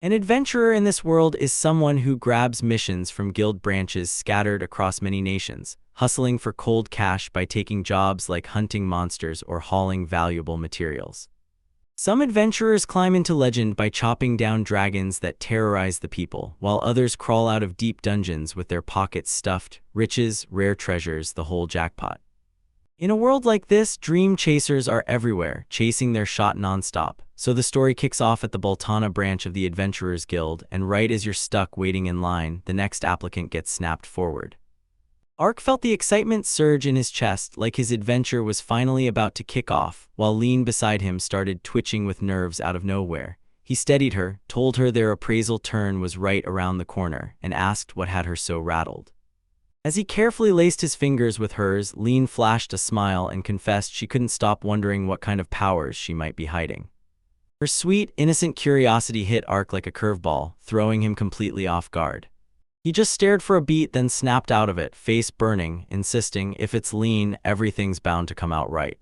An adventurer in this world is someone who grabs missions from guild branches scattered across many nations, hustling for cold cash by taking jobs like hunting monsters or hauling valuable materials. Some adventurers climb into legend by chopping down dragons that terrorize the people, while others crawl out of deep dungeons with their pockets stuffed, riches, rare treasures, the whole jackpot. In a world like this, dream chasers are everywhere, chasing their shot nonstop. So the story kicks off at the Boltana branch of the Adventurers Guild, and right as you're stuck waiting in line, the next applicant gets snapped forward. Ark felt the excitement surge in his chest, like his adventure was finally about to kick off, while Lean beside him started twitching with nerves out of nowhere. He steadied her, told her their appraisal turn was right around the corner, and asked what had her so rattled. As he carefully laced his fingers with hers, Lean flashed a smile and confessed she couldn't stop wondering what kind of powers she might be hiding. Her sweet, innocent curiosity hit Ark like a curveball, throwing him completely off guard. He just stared for a beat, then snapped out of it, face burning, insisting, if it's Lean, everything's bound to come out right.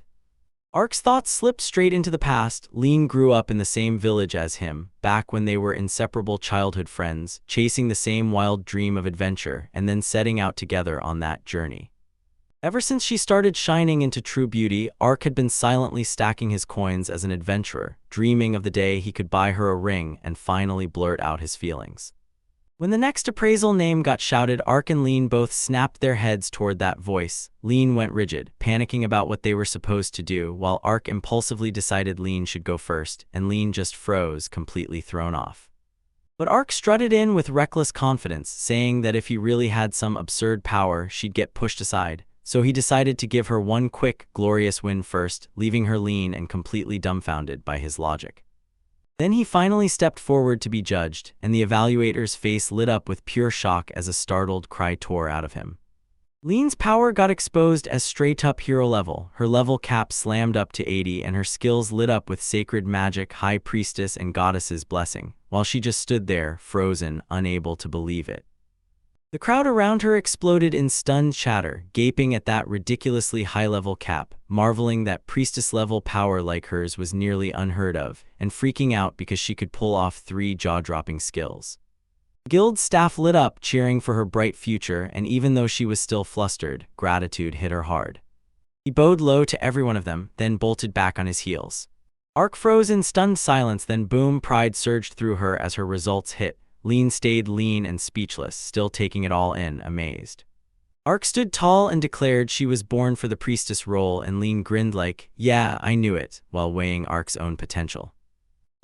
Ark's thoughts slipped straight into the past. Lean grew up in the same village as him, back when they were inseparable childhood friends, chasing the same wild dream of adventure, and then setting out together on that journey. Ever since she started shining into true beauty, Ark had been silently stacking his coins as an adventurer, dreaming of the day he could buy her a ring and finally blurt out his feelings. When the next appraisal name got shouted, Ark and Lean both snapped their heads toward that voice. Lean went rigid, panicking about what they were supposed to do, while Ark impulsively decided Lean should go first, and Lean just froze, completely thrown off. But Ark strutted in with reckless confidence, saying that if he really had some absurd power, she'd get pushed aside. So he decided to give her one quick, glorious win first, leaving her Lean and completely dumbfounded by his logic. Then he finally stepped forward to be judged, and the evaluator's face lit up with pure shock as a startled cry tore out of him. Lean's power got exposed as straight-up hero level. Her level cap slammed up to 80, and her skills lit up with sacred magic, high priestess, and goddess's blessing, while she just stood there, frozen, unable to believe it. The crowd around her exploded in stunned chatter, gaping at that ridiculously high-level cap, marveling that priestess-level power like hers was nearly unheard of, and freaking out because she could pull off 3 jaw-dropping skills. Guild staff lit up, cheering for her bright future, and even though she was still flustered, gratitude hit her hard. He bowed low to every one of them, then bolted back on his heels. Ark froze in stunned silence, then boom, pride surged through her as her results hit. Lean stayed lean and speechless, still taking it all in, amazed. Ark stood tall and declared she was born for the priestess role, and Lean grinned like, yeah, I knew it, while weighing Ark's own potential.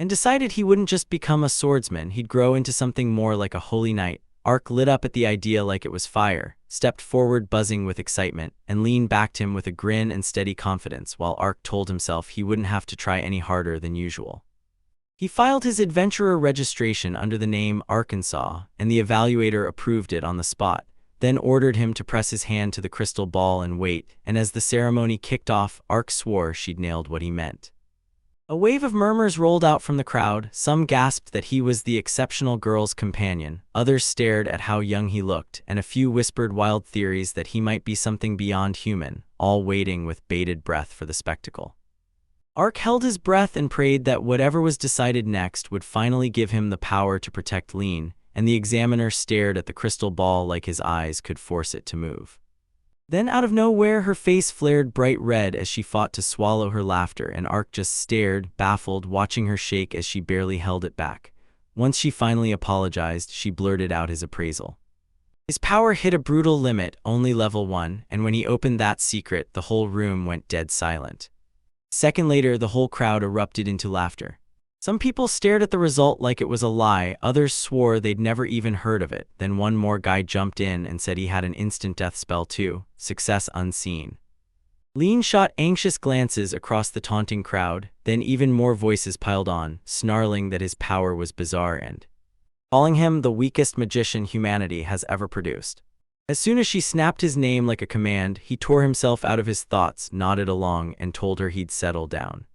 And decided he wouldn't just become a swordsman, he'd grow into something more like a holy knight. Ark lit up at the idea like it was fire, stepped forward buzzing with excitement, and Lean backed him with a grin and steady confidence, while Ark told himself he wouldn't have to try any harder than usual. He filed his adventurer registration under the name Arkansas, and the evaluator approved it on the spot, then ordered him to press his hand to the crystal ball and wait, and as the ceremony kicked off, Ark swore she'd nailed what he meant. A wave of murmurs rolled out from the crowd. Some gasped that he was the exceptional girl's companion, others stared at how young he looked, and a few whispered wild theories that he might be something beyond human, all waiting with bated breath for the spectacle. Ark held his breath and prayed that whatever was decided next would finally give him the power to protect Lean, and the examiner stared at the crystal ball like his eyes could force it to move. Then out of nowhere her face flared bright red as she fought to swallow her laughter, and Ark just stared, baffled, watching her shake as she barely held it back. Once she finally apologized, she blurted out his appraisal. His power hit a brutal limit, only level 1, and when he opened that secret, the whole room went dead silent. A second later, the whole crowd erupted into laughter. Some people stared at the result like it was a lie, others swore they'd never even heard of it. Then one more guy jumped in and said he had an instant death spell too, success unseen. Lean shot anxious glances across the taunting crowd, then even more voices piled on, snarling that his power was bizarre and calling him the weakest magician humanity has ever produced. As soon as she snapped his name like a command, he tore himself out of his thoughts, nodded along, and told her he'd settle down.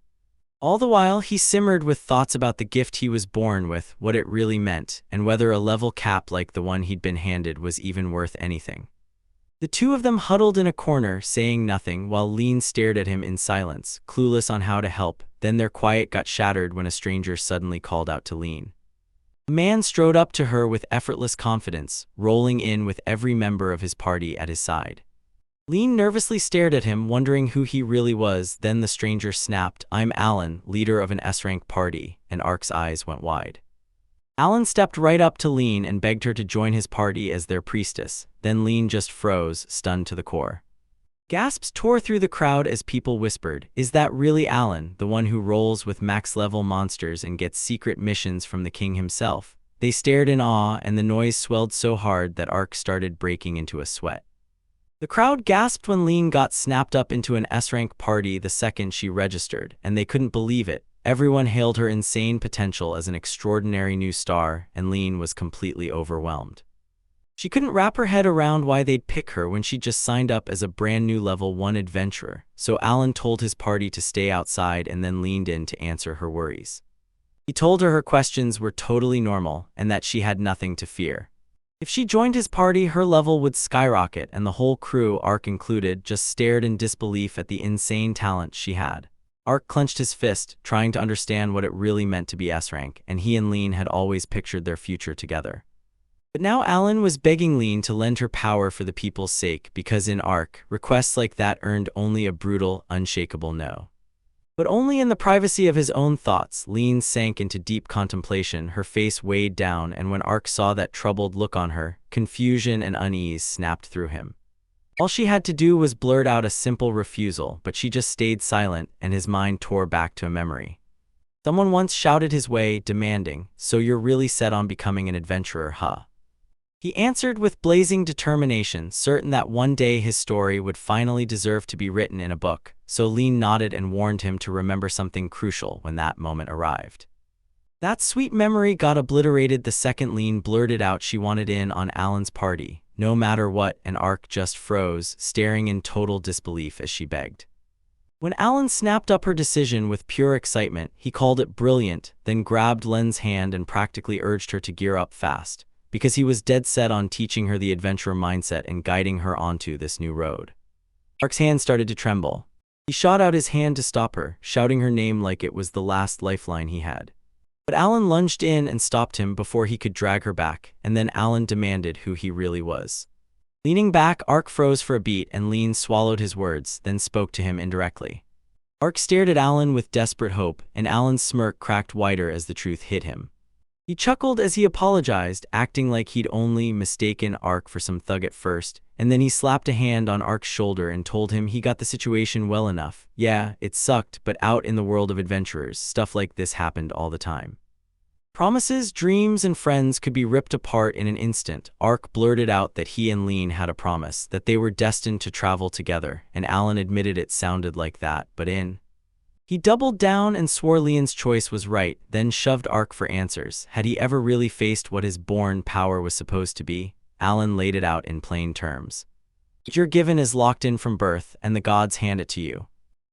All the while, he simmered with thoughts about the gift he was born with, what it really meant, and whether a level cap like the one he'd been handed was even worth anything. The two of them huddled in a corner, saying nothing, while Lean stared at him in silence, clueless on how to help. Then their quiet got shattered when a stranger suddenly called out to Lean. A man strode up to her with effortless confidence, rolling in with every member of his party at his side. Lean nervously stared at him, wondering who he really was. Then the stranger snapped, "I'm Alan, leader of an S-rank party," and Ark's eyes went wide. Alan stepped right up to Lean and begged her to join his party as their priestess. Then Lean just froze, stunned to the core. Gasps tore through the crowd as people whispered, "Is that really Alan, the one who rolls with max-level monsters and gets secret missions from the king himself?" They stared in awe, and the noise swelled so hard that Ark started breaking into a sweat. The crowd gasped when Lean got snapped up into an S-rank party the second she registered, and they couldn't believe it. Everyone hailed her insane potential as an extraordinary new star, and Lean was completely overwhelmed. She couldn't wrap her head around why they'd pick her when she just signed up as a brand new level 1 adventurer, so Alan told his party to stay outside and then leaned in to answer her worries. He told her questions were totally normal and that she had nothing to fear. If she joined his party, her level would skyrocket, and the whole crew, Ark included, just stared in disbelief at the insane talent she had. Ark clenched his fist, trying to understand what it really meant to be S-rank, and he and Lean had always pictured their future together. But now Alan was begging Lean to lend her power for the people's sake, because in Ark, requests like that earned only a brutal, unshakable no. But only in the privacy of his own thoughts. Lean sank into deep contemplation, her face weighed down, and when Ark saw that troubled look on her, confusion and unease snapped through him. All she had to do was blurt out a simple refusal, but she just stayed silent, and his mind tore back to a memory. Someone once shouted his way, demanding, "So you're really set on becoming an adventurer, huh?" He answered with blazing determination, certain that one day his story would finally deserve to be written in a book, so Lean nodded and warned him to remember something crucial when that moment arrived. That sweet memory got obliterated the second Lean blurted out she wanted in on Alan's party, no matter what, and Ark just froze, staring in total disbelief as she begged. When Alan snapped up her decision with pure excitement, he called it brilliant, then grabbed Len's hand and practically urged her to gear up fast, because he was dead set on teaching her the adventurer mindset and guiding her onto this new road. Ark's hand started to tremble. He shot out his hand to stop her, shouting her name like it was the last lifeline he had. But Alan lunged in and stopped him before he could drag her back, and then Alan demanded who he really was. Leaning back, Ark froze for a beat, and Lean swallowed his words, then spoke to him indirectly. Ark stared at Alan with desperate hope, and Alan's smirk cracked wider as the truth hit him. He chuckled as he apologized, acting like he'd only mistaken Ark for some thug at first, and then he slapped a hand on Ark's shoulder and told him he got the situation well enough. Yeah, it sucked, but out in the world of adventurers, stuff like this happened all the time. Promises, dreams, and friends could be ripped apart in an instant. Ark blurted out that he and Lean had a promise, that they were destined to travel together, and Alan admitted it sounded like that, but he doubled down and swore Lean's choice was right, then shoved Ark for answers. Had he ever really faced what his born power was supposed to be? Alan laid it out in plain terms. What you're given is locked in from birth, and the gods hand it to you.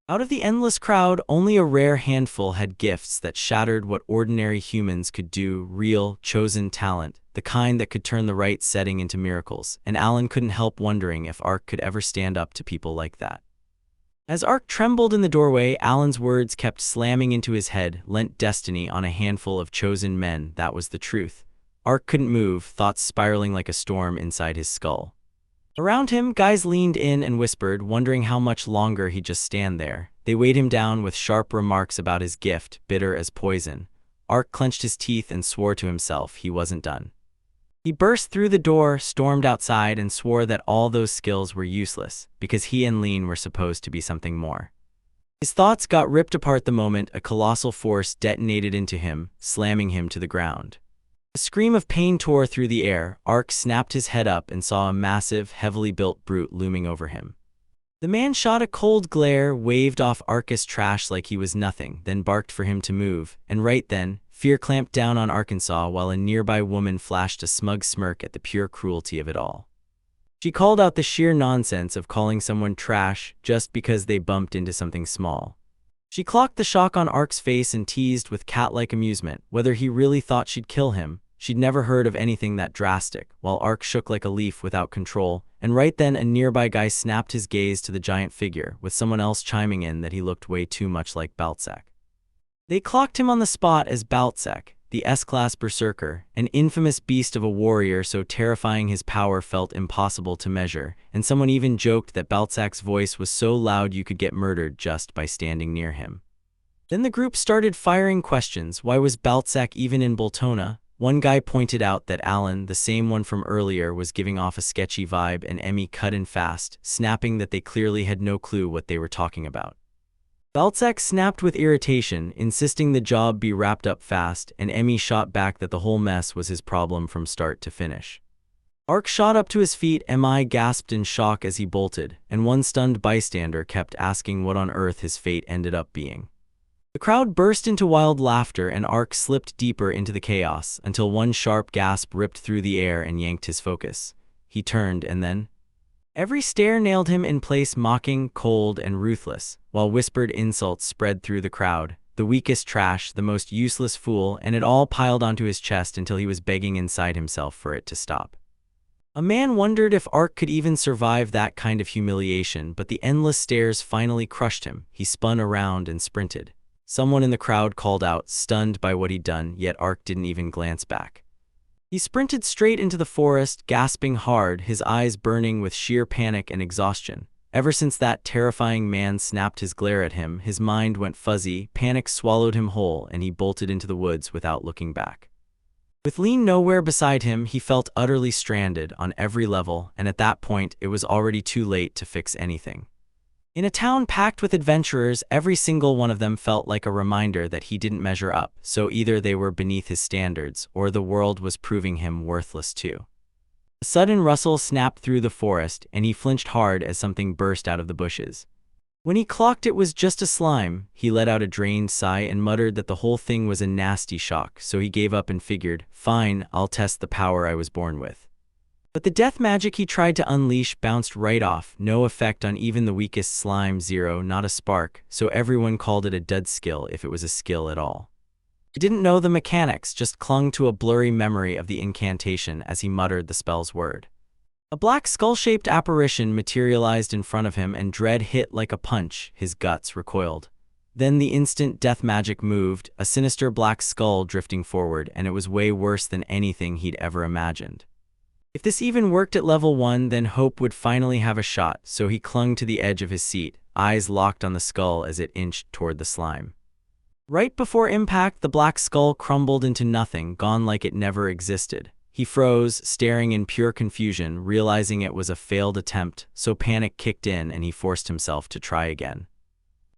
Out of the endless crowd, only a rare handful had gifts that shattered what ordinary humans could do, real, chosen talent, the kind that could turn the right setting into miracles, and Alan couldn't help wondering if Ark could ever stand up to people like that. As Ark trembled in the doorway, Alan's words kept slamming into his head, lent destiny on a handful of chosen men, that was the truth. Ark couldn't move, thoughts spiraling like a storm inside his skull. Around him, guys leaned in and whispered, wondering how much longer he'd just stand there. They weighed him down with sharp remarks about his gift, bitter as poison. Ark clenched his teeth and swore to himself he wasn't done. He burst through the door, stormed outside, and swore that all those skills were useless, because he and Lean were supposed to be something more. His thoughts got ripped apart the moment a colossal force detonated into him, slamming him to the ground. A scream of pain tore through the air. Ark snapped his head up and saw a massive, heavily built brute looming over him. The man shot a cold glare, waved off Ark's trash like he was nothing, then barked for him to move, and right then, fear clamped down on Arkansas while a nearby woman flashed a smug smirk at the pure cruelty of it all. She called out the sheer nonsense of calling someone trash just because they bumped into something small. She clocked the shock on Ark's face and teased with cat-like amusement whether he really thought she'd kill him. She'd never heard of anything that drastic, while Ark shook like a leaf without control, and right then a nearby guy snapped his gaze to the giant figure, with someone else chiming in that he looked way too much like Baltzak. They clocked him on the spot as Baltzak, the S-Class Berserker, an infamous beast of a warrior so terrifying his power felt impossible to measure, and someone even joked that Balzac's voice was so loud you could get murdered just by standing near him. Then the group started firing questions. Why was Balzac even in Boltona? One guy pointed out that Alan, the same one from earlier, was giving off a sketchy vibe, and Emmy cut in fast, snapping that they clearly had no clue what they were talking about. Balzac snapped with irritation, insisting the job be wrapped up fast, and Emmy shot back that the whole mess was his problem from start to finish. Ark shot up to his feet. Mi gasped in shock as he bolted, and one stunned bystander kept asking what on earth his fate ended up being. The crowd burst into wild laughter, and Ark slipped deeper into the chaos until one sharp gasp ripped through the air and yanked his focus. He turned, and then every stare nailed him in place, mocking, cold, and ruthless, while whispered insults spread through the crowd. The weakest trash, the most useless fool, and it all piled onto his chest until he was begging inside himself for it to stop. A man wondered if Ark could even survive that kind of humiliation, but the endless stares finally crushed him. He spun around and sprinted. Someone in the crowd called out, stunned by what he'd done, yet Ark didn't even glance back. He sprinted straight into the forest, gasping hard, his eyes burning with sheer panic and exhaustion. Ever since that terrifying man snapped his glare at him, his mind went fuzzy, panic swallowed him whole, and he bolted into the woods without looking back. With Lean nowhere beside him, he felt utterly stranded on every level, and at that point, it was already too late to fix anything. In a town packed with adventurers, every single one of them felt like a reminder that he didn't measure up, so either they were beneath his standards, or the world was proving him worthless too. A sudden rustle snapped through the forest, and he flinched hard as something burst out of the bushes. When he clocked it was just a slime, he let out a drained sigh and muttered that the whole thing was a nasty shock, so he gave up and figured, fine, I'll test the power I was born with. But the death magic he tried to unleash bounced right off, no effect on even the weakest slime, zero, not a spark, so everyone called it a dud skill if it was a skill at all. He didn't know the mechanics, just clung to a blurry memory of the incantation as he muttered the spell's word. A black skull-shaped apparition materialized in front of him, and dread hit like a punch. His guts recoiled. Then the instant death magic moved, a sinister black skull drifting forward, and it was way worse than anything he'd ever imagined. If this even worked at level 1, then hope would finally have a shot, so he clung to the edge of his seat, eyes locked on the skull as it inched toward the slime. Right before impact, the black skull crumbled into nothing, gone like it never existed. He froze, staring in pure confusion, realizing it was a failed attempt, so panic kicked in and he forced himself to try again.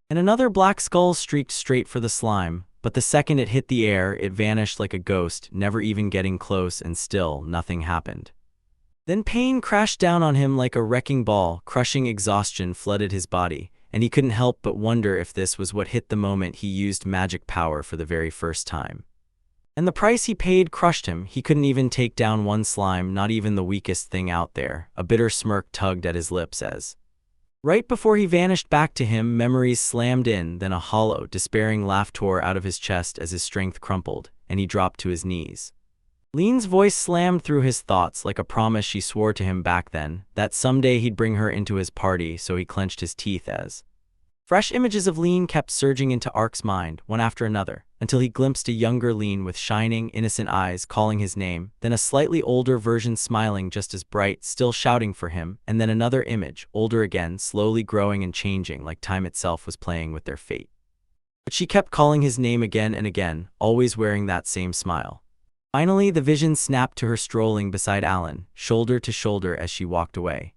And another black skull streaked straight for the slime, but the second it hit the air, it vanished like a ghost, never even getting close, and still nothing happened. Then pain crashed down on him like a wrecking ball, crushing exhaustion flooded his body, and he couldn't help but wonder if this was what hit the moment he used magic power for the very first time. And the price he paid crushed him. He couldn't even take down one slime, not even the weakest thing out there. A bitter smirk tugged at his lips as, right before he vanished back to him, memories slammed in, then a hollow, despairing laugh tore out of his chest as his strength crumpled, and he dropped to his knees. Lean's voice slammed through his thoughts like a promise she swore to him back then, that someday he'd bring her into his party, so he clenched his teeth as fresh images of Lean kept surging into Ark's mind, one after another, until he glimpsed a younger Lean with shining, innocent eyes calling his name, then a slightly older version smiling just as bright, still shouting for him, and then another image, older again, slowly growing and changing like time itself was playing with their fate. But she kept calling his name again and again, always wearing that same smile. Finally, the vision snapped to her strolling beside Alan, shoulder to shoulder as she walked away.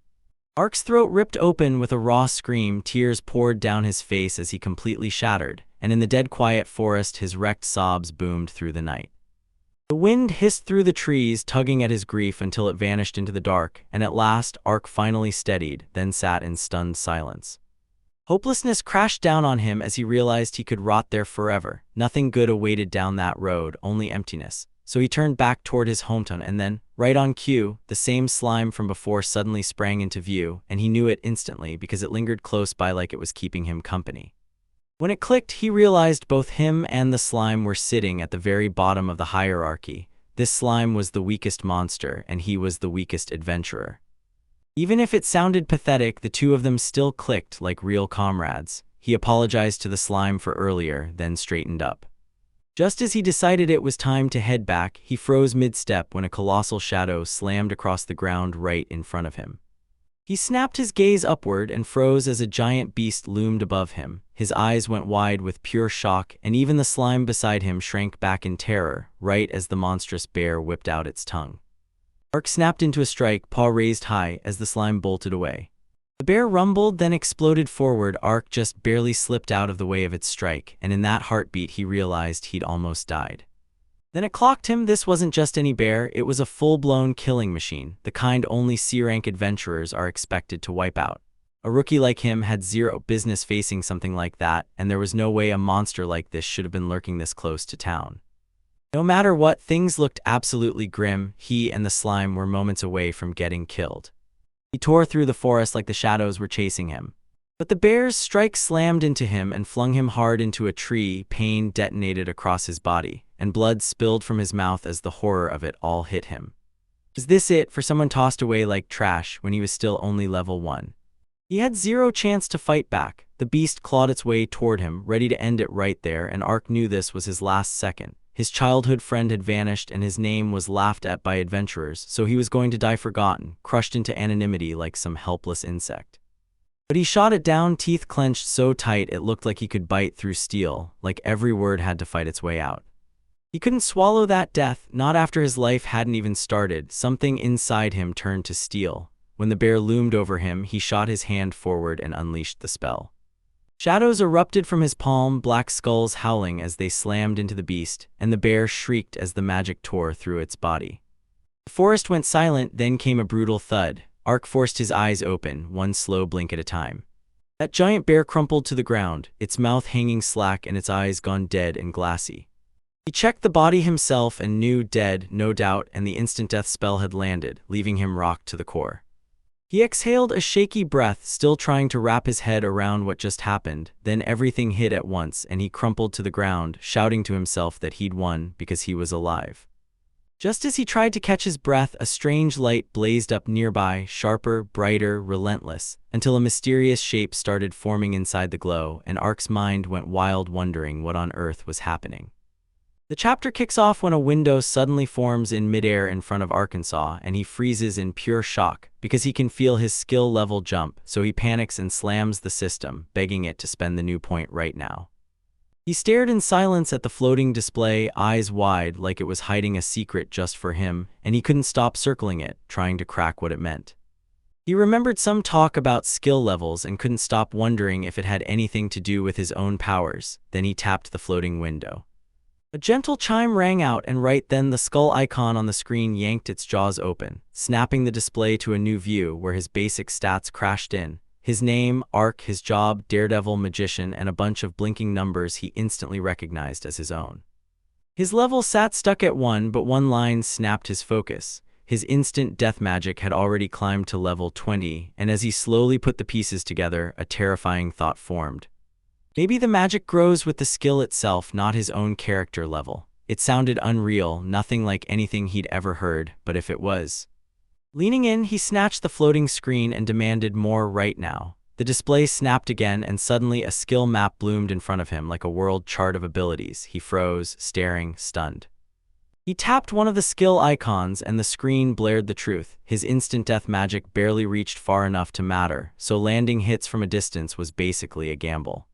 Ark's throat ripped open with a raw scream, tears poured down his face as he completely shattered, and in the dead quiet forest his wrecked sobs boomed through the night. The wind hissed through the trees, tugging at his grief until it vanished into the dark, and at last Ark finally steadied, then sat in stunned silence. Hopelessness crashed down on him as he realized he could rot there forever. Nothing good awaited down that road, only emptiness. So he turned back toward his hometown, and then, right on cue, the same slime from before suddenly sprang into view, and he knew it instantly because it lingered close by like it was keeping him company. When it clicked, he realized both him and the slime were sitting at the very bottom of the hierarchy. This slime was the weakest monster, and he was the weakest adventurer. Even if it sounded pathetic, the two of them still clicked like real comrades. He apologized to the slime for earlier, then straightened up. Just as he decided it was time to head back, he froze mid-step when a colossal shadow slammed across the ground right in front of him. He snapped his gaze upward and froze as a giant beast loomed above him. His eyes went wide with pure shock, and even the slime beside him shrank back in terror, right as the monstrous bear whipped out its tongue. Ark snapped into a strike, paw raised high, as the slime bolted away. The bear rumbled, then exploded forward. Ark just barely slipped out of the way of its strike, and in that heartbeat he realized he'd almost died. Then it clocked him, this wasn't just any bear, it was a full-blown killing machine, the kind only C-rank adventurers are expected to wipe out. A rookie like him had zero business facing something like that, and there was no way a monster like this should have been lurking this close to town. No matter what, things looked absolutely grim. He and the slime were moments away from getting killed. He tore through the forest like the shadows were chasing him. But the bear's strike slammed into him and flung him hard into a tree. Pain detonated across his body, and blood spilled from his mouth as the horror of it all hit him. Was this it for someone tossed away like trash when he was still only level 1? He had zero chance to fight back. The beast clawed its way toward him, ready to end it right there, and Ark knew this was his last second. His childhood friend had vanished, and his name was laughed at by adventurers, so he was going to die forgotten, crushed into anonymity like some helpless insect. But he shot it down, teeth clenched so tight it looked like he could bite through steel, like every word had to fight its way out. He couldn't swallow that death, not after his life hadn't even started. Something inside him turned to steel. When the bear loomed over him, he shot his hand forward and unleashed the spell. Shadows erupted from his palm, black skulls howling as they slammed into the beast, and the bear shrieked as the magic tore through its body. The forest went silent, then came a brutal thud. Ark forced his eyes open, one slow blink at a time. That giant bear crumpled to the ground, its mouth hanging slack and its eyes gone dead and glassy. He checked the body himself and knew dead, no doubt, and the instant death spell had landed, leaving him rocked to the core. He exhaled a shaky breath, still trying to wrap his head around what just happened. Then everything hit at once, and he crumpled to the ground, shouting to himself that he'd won because he was alive. Just as he tried to catch his breath, a strange light blazed up nearby, sharper, brighter, relentless, until a mysterious shape started forming inside the glow, and Ark's mind went wild, wondering what on earth was happening. The chapter kicks off when a window suddenly forms in midair in front of Arkansas, and he freezes in pure shock because he can feel his skill level jump, so he panics and slams the system, begging it to spend the new point right now. He stared in silence at the floating display, eyes wide like it was hiding a secret just for him, and he couldn't stop circling it, trying to crack what it meant. He remembered some talk about skill levels and couldn't stop wondering if it had anything to do with his own powers. Then he tapped the floating window. A gentle chime rang out, and right then the skull icon on the screen yanked its jaws open, snapping the display to a new view where his basic stats crashed in. His name, Ark, his job, Daredevil Magician, and a bunch of blinking numbers he instantly recognized as his own. His level sat stuck at 1, but one line snapped his focus. His instant death magic had already climbed to level 20, and as he slowly put the pieces together, a terrifying thought formed. Maybe the magic grows with the skill itself, not his own character level. It sounded unreal, nothing like anything he'd ever heard, but if it was. Leaning in, he snatched the floating screen and demanded more right now. The display snapped again, and suddenly a skill map bloomed in front of him like a world chart of abilities. He froze, staring, stunned. He tapped one of the skill icons, and the screen blared the truth. His instant death magic barely reached far enough to matter, so landing hits from a distance was basically a gamble.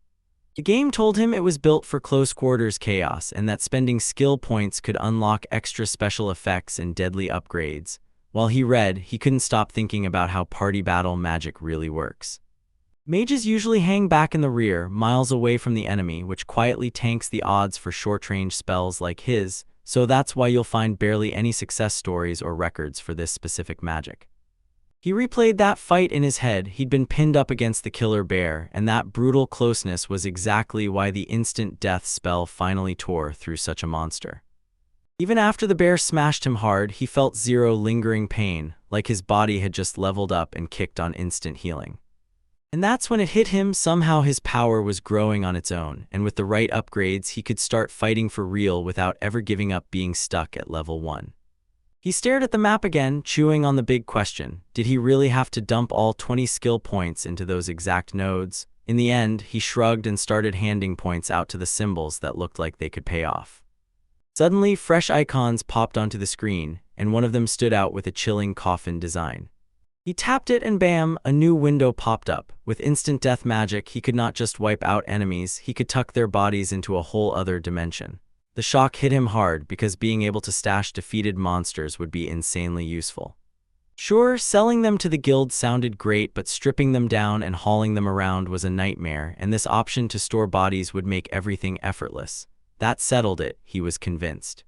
The game told him it was built for close quarters chaos, and that spending skill points could unlock extra special effects and deadly upgrades. While he read, he couldn't stop thinking about how party battle magic really works. Mages usually hang back in the rear, miles away from the enemy, which quietly tanks the odds for short-range spells like his, so that's why you'll find barely any success stories or records for this specific magic. He replayed that fight in his head. He'd been pinned up against the killer bear, and that brutal closeness was exactly why the instant death spell finally tore through such a monster. Even after the bear smashed him hard, he felt zero lingering pain, like his body had just leveled up and kicked on instant healing. And that's when it hit him, somehow his power was growing on its own, and with the right upgrades he could start fighting for real without ever giving up being stuck at level 1. He stared at the map again, chewing on the big question. Did he really have to dump all 20 skill points into those exact nodes? In the end, he shrugged and started handing points out to the symbols that looked like they could pay off. Suddenly, fresh icons popped onto the screen, and one of them stood out with a chilling coffin design. He tapped it and bam, a new window popped up. With instant death magic, he could not just wipe out enemies, he could tuck their bodies into a whole other dimension. The shock hit him hard because being able to stash defeated monsters would be insanely useful. Sure, selling them to the guild sounded great, but stripping them down and hauling them around was a nightmare, and this option to store bodies would make everything effortless. That settled it, he was convinced.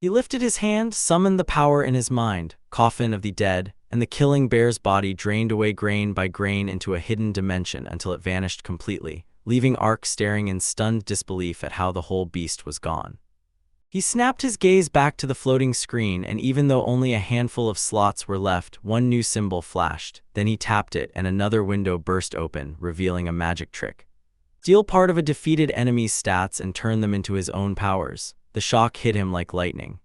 He lifted his hand, summoned the power in his mind, coffin of the dead, and the killing bear's body drained away grain by grain into a hidden dimension until it vanished completely, leaving Ark staring in stunned disbelief at how the whole beast was gone. He snapped his gaze back to the floating screen, and even though only a handful of slots were left, one new symbol flashed. Then he tapped it, and another window burst open, revealing a magic trick. Steal part of a defeated enemy's stats and turn them into his own powers. The shock hit him like lightning.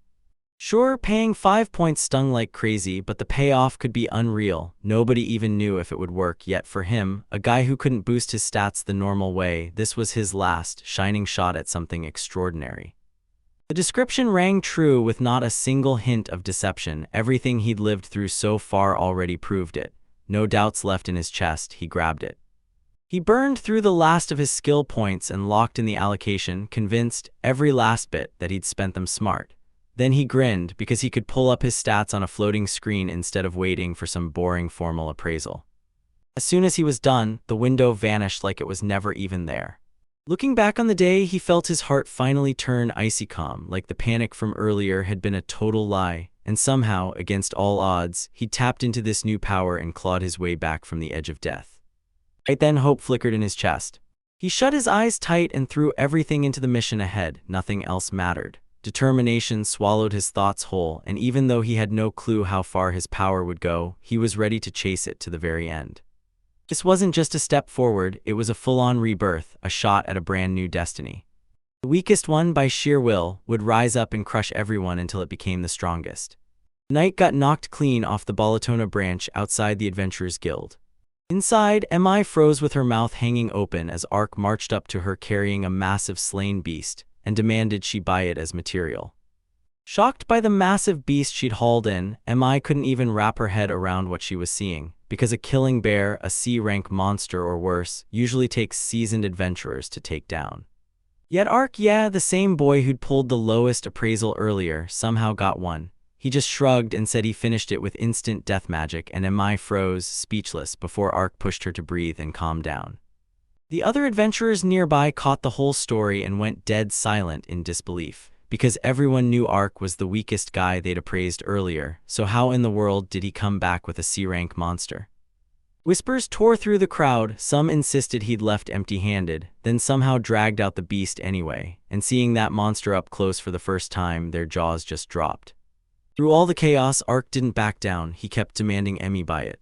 Sure, paying 5 points stung like crazy, but the payoff could be unreal. Nobody even knew if it would work, yet for him, a guy who couldn't boost his stats the normal way, this was his last, shining shot at something extraordinary. The description rang true with not a single hint of deception. Everything he'd lived through so far already proved it. No doubts left in his chest, he grabbed it. He burned through the last of his skill points and locked in the allocation, convinced, every last bit, that he'd spent them smart. Then he grinned because he could pull up his stats on a floating screen instead of waiting for some boring formal appraisal. As soon as he was done, the window vanished like it was never even there. Looking back on the day, he felt his heart finally turn icy calm, like the panic from earlier had been a total lie, and somehow, against all odds, he tapped into this new power and clawed his way back from the edge of death. Right then, hope flickered in his chest. He shut his eyes tight and threw everything into the mission ahead. Nothing else mattered. Determination swallowed his thoughts whole, and even though he had no clue how far his power would go, he was ready to chase it to the very end. This wasn't just a step forward, it was a full-on rebirth, a shot at a brand new destiny. The weakest one, by sheer will, would rise up and crush everyone until it became the strongest. The knight got knocked clean off the Balatona branch outside the Adventurers Guild. Inside, Mi froze with her mouth hanging open as Ark marched up to her carrying a massive slain beast, and demanded she buy it as material. Shocked by the massive beast she'd hauled in, Mi couldn't even wrap her head around what she was seeing, because a killing bear, a C-rank monster or worse, usually takes seasoned adventurers to take down. Yet Ark, the same boy who'd pulled the lowest appraisal earlier, somehow got one. He just shrugged and said he finished it with instant death magic, and Mi froze, speechless, before Ark pushed her to breathe and calm down. The other adventurers nearby caught the whole story and went dead silent in disbelief, because everyone knew Ark was the weakest guy they'd appraised earlier, so how in the world did he come back with a C-rank monster? Whispers tore through the crowd. Some insisted he'd left empty-handed, then somehow dragged out the beast anyway, and seeing that monster up close for the first time, their jaws just dropped. Through all the chaos, Ark didn't back down. He kept demanding Mi buy it.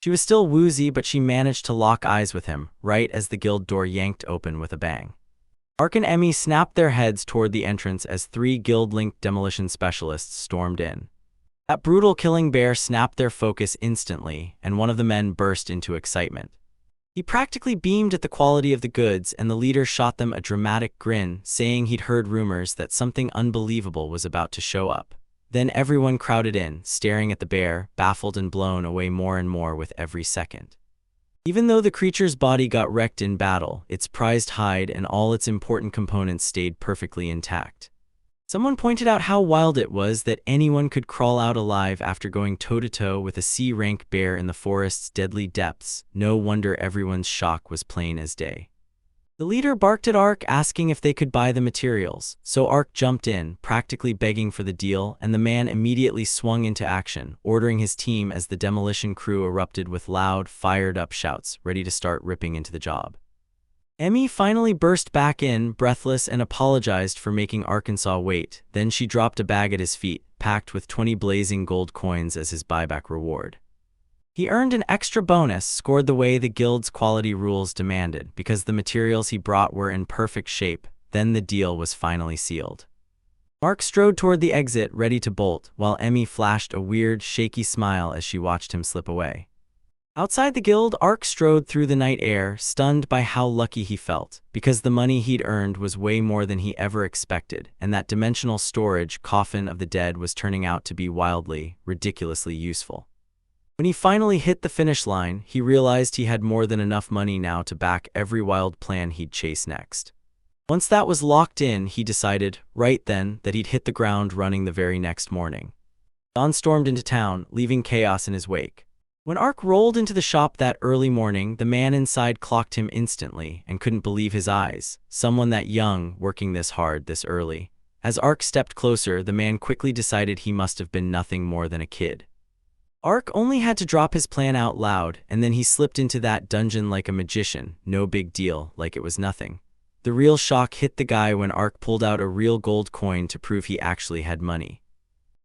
She was still woozy, but she managed to lock eyes with him, right as the guild door yanked open with a bang. Ark and Mi snapped their heads toward the entrance as 3 guild-linked demolition specialists stormed in. That brutal killing bear snapped their focus instantly, and one of the men burst into excitement. He practically beamed at the quality of the goods, and the leader shot them a dramatic grin, saying he'd heard rumors that something unbelievable was about to show up. Then everyone crowded in, staring at the bear, baffled and blown away more and more with every second. Even though the creature's body got wrecked in battle, its prized hide and all its important components stayed perfectly intact. Someone pointed out how wild it was that anyone could crawl out alive after going toe-to-toe with a C-rank bear in the forest's deadly depths. No wonder everyone's shock was plain as day. The leader barked at Ark, asking if they could buy the materials, so Ark jumped in, practically begging for the deal, and the man immediately swung into action, ordering his team as the demolition crew erupted with loud, fired-up shouts, ready to start ripping into the job. Mi finally burst back in, breathless, and apologized for making Arkansas wait. Then she dropped a bag at his feet, packed with 20 blazing gold coins as his buyback reward. He earned an extra bonus, scored the way the guild's quality rules demanded, because the materials he brought were in perfect shape. Then the deal was finally sealed. Ark strode toward the exit, ready to bolt, while Mi flashed a weird, shaky smile as she watched him slip away. Outside the guild, Ark strode through the night air, stunned by how lucky he felt, because the money he'd earned was way more than he ever expected, and that dimensional storage coffin of the dead was turning out to be wildly, ridiculously useful. When he finally hit the finish line, he realized he had more than enough money now to back every wild plan he'd chase next. Once that was locked in, he decided, right then, that he'd hit the ground running the very next morning. Dawn stormed into town, leaving chaos in his wake. When Ark rolled into the shop that early morning, the man inside clocked him instantly and couldn't believe his eyes. Someone that young, working this hard this early. As Ark stepped closer, the man quickly decided he must have been nothing more than a kid. Ark only had to drop his plan out loud, and then he slipped into that dungeon like a magician. No big deal, like it was nothing. The real shock hit the guy when Ark pulled out a real gold coin to prove he actually had money.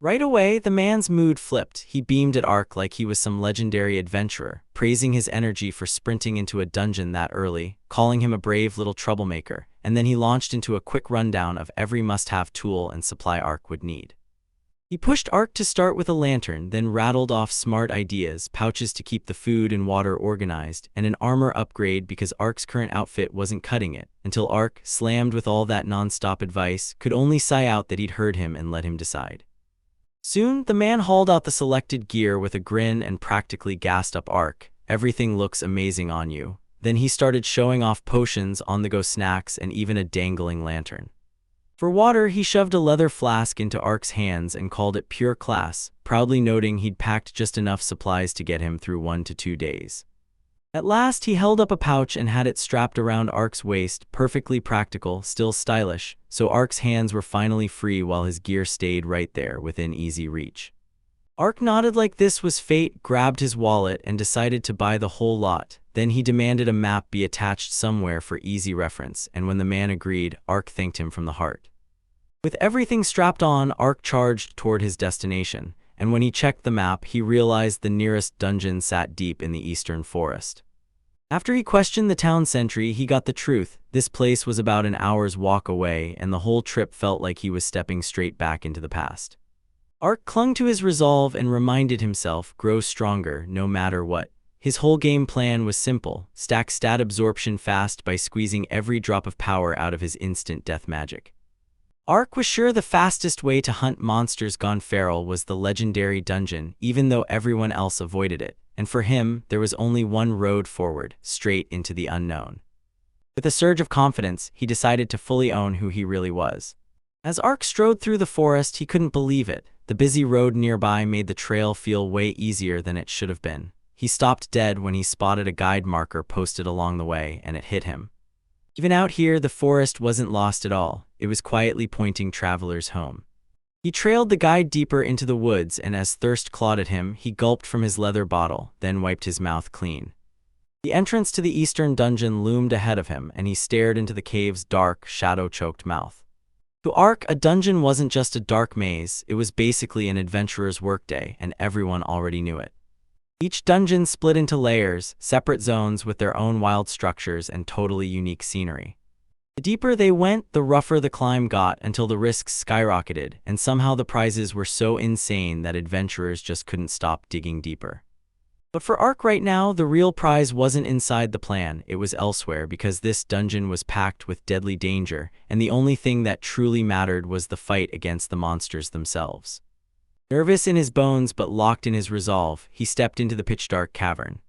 Right away, the man's mood flipped. He beamed at Ark like he was some legendary adventurer, praising his energy for sprinting into a dungeon that early, calling him a brave little troublemaker, and then he launched into a quick rundown of every must-have tool and supply Ark would need. He pushed Ark to start with a lantern, then rattled off smart ideas, pouches to keep the food and water organized, and an armor upgrade because Ark's current outfit wasn't cutting it, until Ark, slammed with all that non-stop advice, could only sigh out that he'd heard him and let him decide. Soon, the man hauled out the selected gear with a grin and practically gassed up Ark. Everything looks amazing on you. Then he started showing off potions, on-the-go snacks, and even a dangling lantern. For water, he shoved a leather flask into Ark's hands and called it pure class, proudly noting he'd packed just enough supplies to get him through 1 to 2 days. At last, he held up a pouch and had it strapped around Ark's waist, perfectly practical, still stylish, so Ark's hands were finally free while his gear stayed right there within easy reach. Ark nodded like this was fate, grabbed his wallet, and decided to buy the whole lot. Then he demanded a map be attached somewhere for easy reference, and when the man agreed, Ark thanked him from the heart. With everything strapped on, Ark charged toward his destination, and when he checked the map, he realized the nearest dungeon sat deep in the eastern forest. After he questioned the town sentry, he got the truth. This place was about an hour's walk away, and the whole trip felt like he was stepping straight back into the past. Ark clung to his resolve and reminded himself, grow stronger, no matter what. His whole game plan was simple, stack stat absorption fast by squeezing every drop of power out of his instant death magic. Ark was sure the fastest way to hunt monsters gone feral was the legendary dungeon, even though everyone else avoided it, and for him, there was only one road forward, straight into the unknown. With a surge of confidence, he decided to fully own who he really was. As Ark strode through the forest, he couldn't believe it. The busy road nearby made the trail feel way easier than it should have been. He stopped dead when he spotted a guide marker posted along the way, and it hit him. Even out here, the forest wasn't lost at all. It was quietly pointing travelers home. He trailed the guide deeper into the woods, and as thirst clawed at him, he gulped from his leather bottle, then wiped his mouth clean. The entrance to the eastern dungeon loomed ahead of him, and he stared into the cave's dark, shadow-choked mouth. To Ark, a dungeon wasn't just a dark maze, it was basically an adventurer's workday, and everyone already knew it. Each dungeon split into layers, separate zones with their own wild structures and totally unique scenery. The deeper they went, the rougher the climb got until the risks skyrocketed, and somehow the prizes were so insane that adventurers just couldn't stop digging deeper. But for Ark right now, the real prize wasn't inside the plan, it was elsewhere because this dungeon was packed with deadly danger, and the only thing that truly mattered was the fight against the monsters themselves. Nervous in his bones but locked in his resolve, he stepped into the pitch-dark cavern.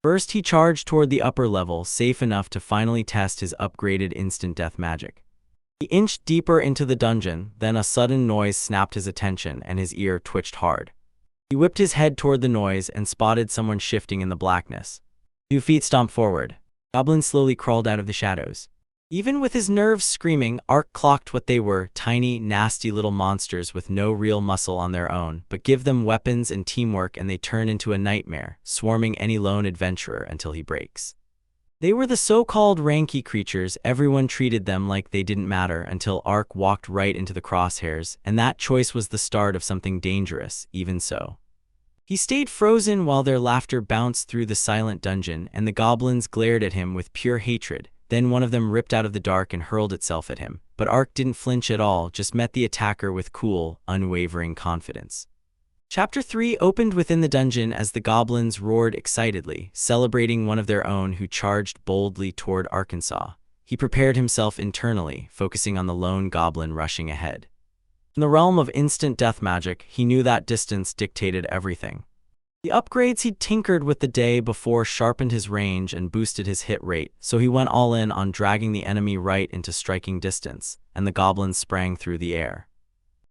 First, he charged toward the upper level, safe enough to finally test his upgraded instant death magic. He inched deeper into the dungeon, then a sudden noise snapped his attention and his ear twitched hard. He whipped his head toward the noise and spotted someone shifting in the blackness. 2 feet stomped forward. Goblins slowly crawled out of the shadows. Even with his nerves screaming, Ark clocked what they were, tiny, nasty little monsters with no real muscle on their own, but give them weapons and teamwork and they turn into a nightmare, swarming any lone adventurer until he breaks. They were the so-called ranky creatures. Everyone treated them like they didn't matter until Ark walked right into the crosshairs, and that choice was the start of something dangerous, even so. He stayed frozen while their laughter bounced through the silent dungeon, and the goblins glared at him with pure hatred. Then one of them ripped out of the dark and hurled itself at him, but Ark didn't flinch at all, just met the attacker with cool, unwavering confidence. Chapter 3 opened within the dungeon as the goblins roared excitedly, celebrating one of their own who charged boldly toward Arkansas. He prepared himself internally, focusing on the lone goblin rushing ahead. In the realm of instant death magic, he knew that distance dictated everything. The upgrades he'd tinkered with the day before sharpened his range and boosted his hit rate, so he went all in on dragging the enemy right into striking distance, and the goblins sprang through the air.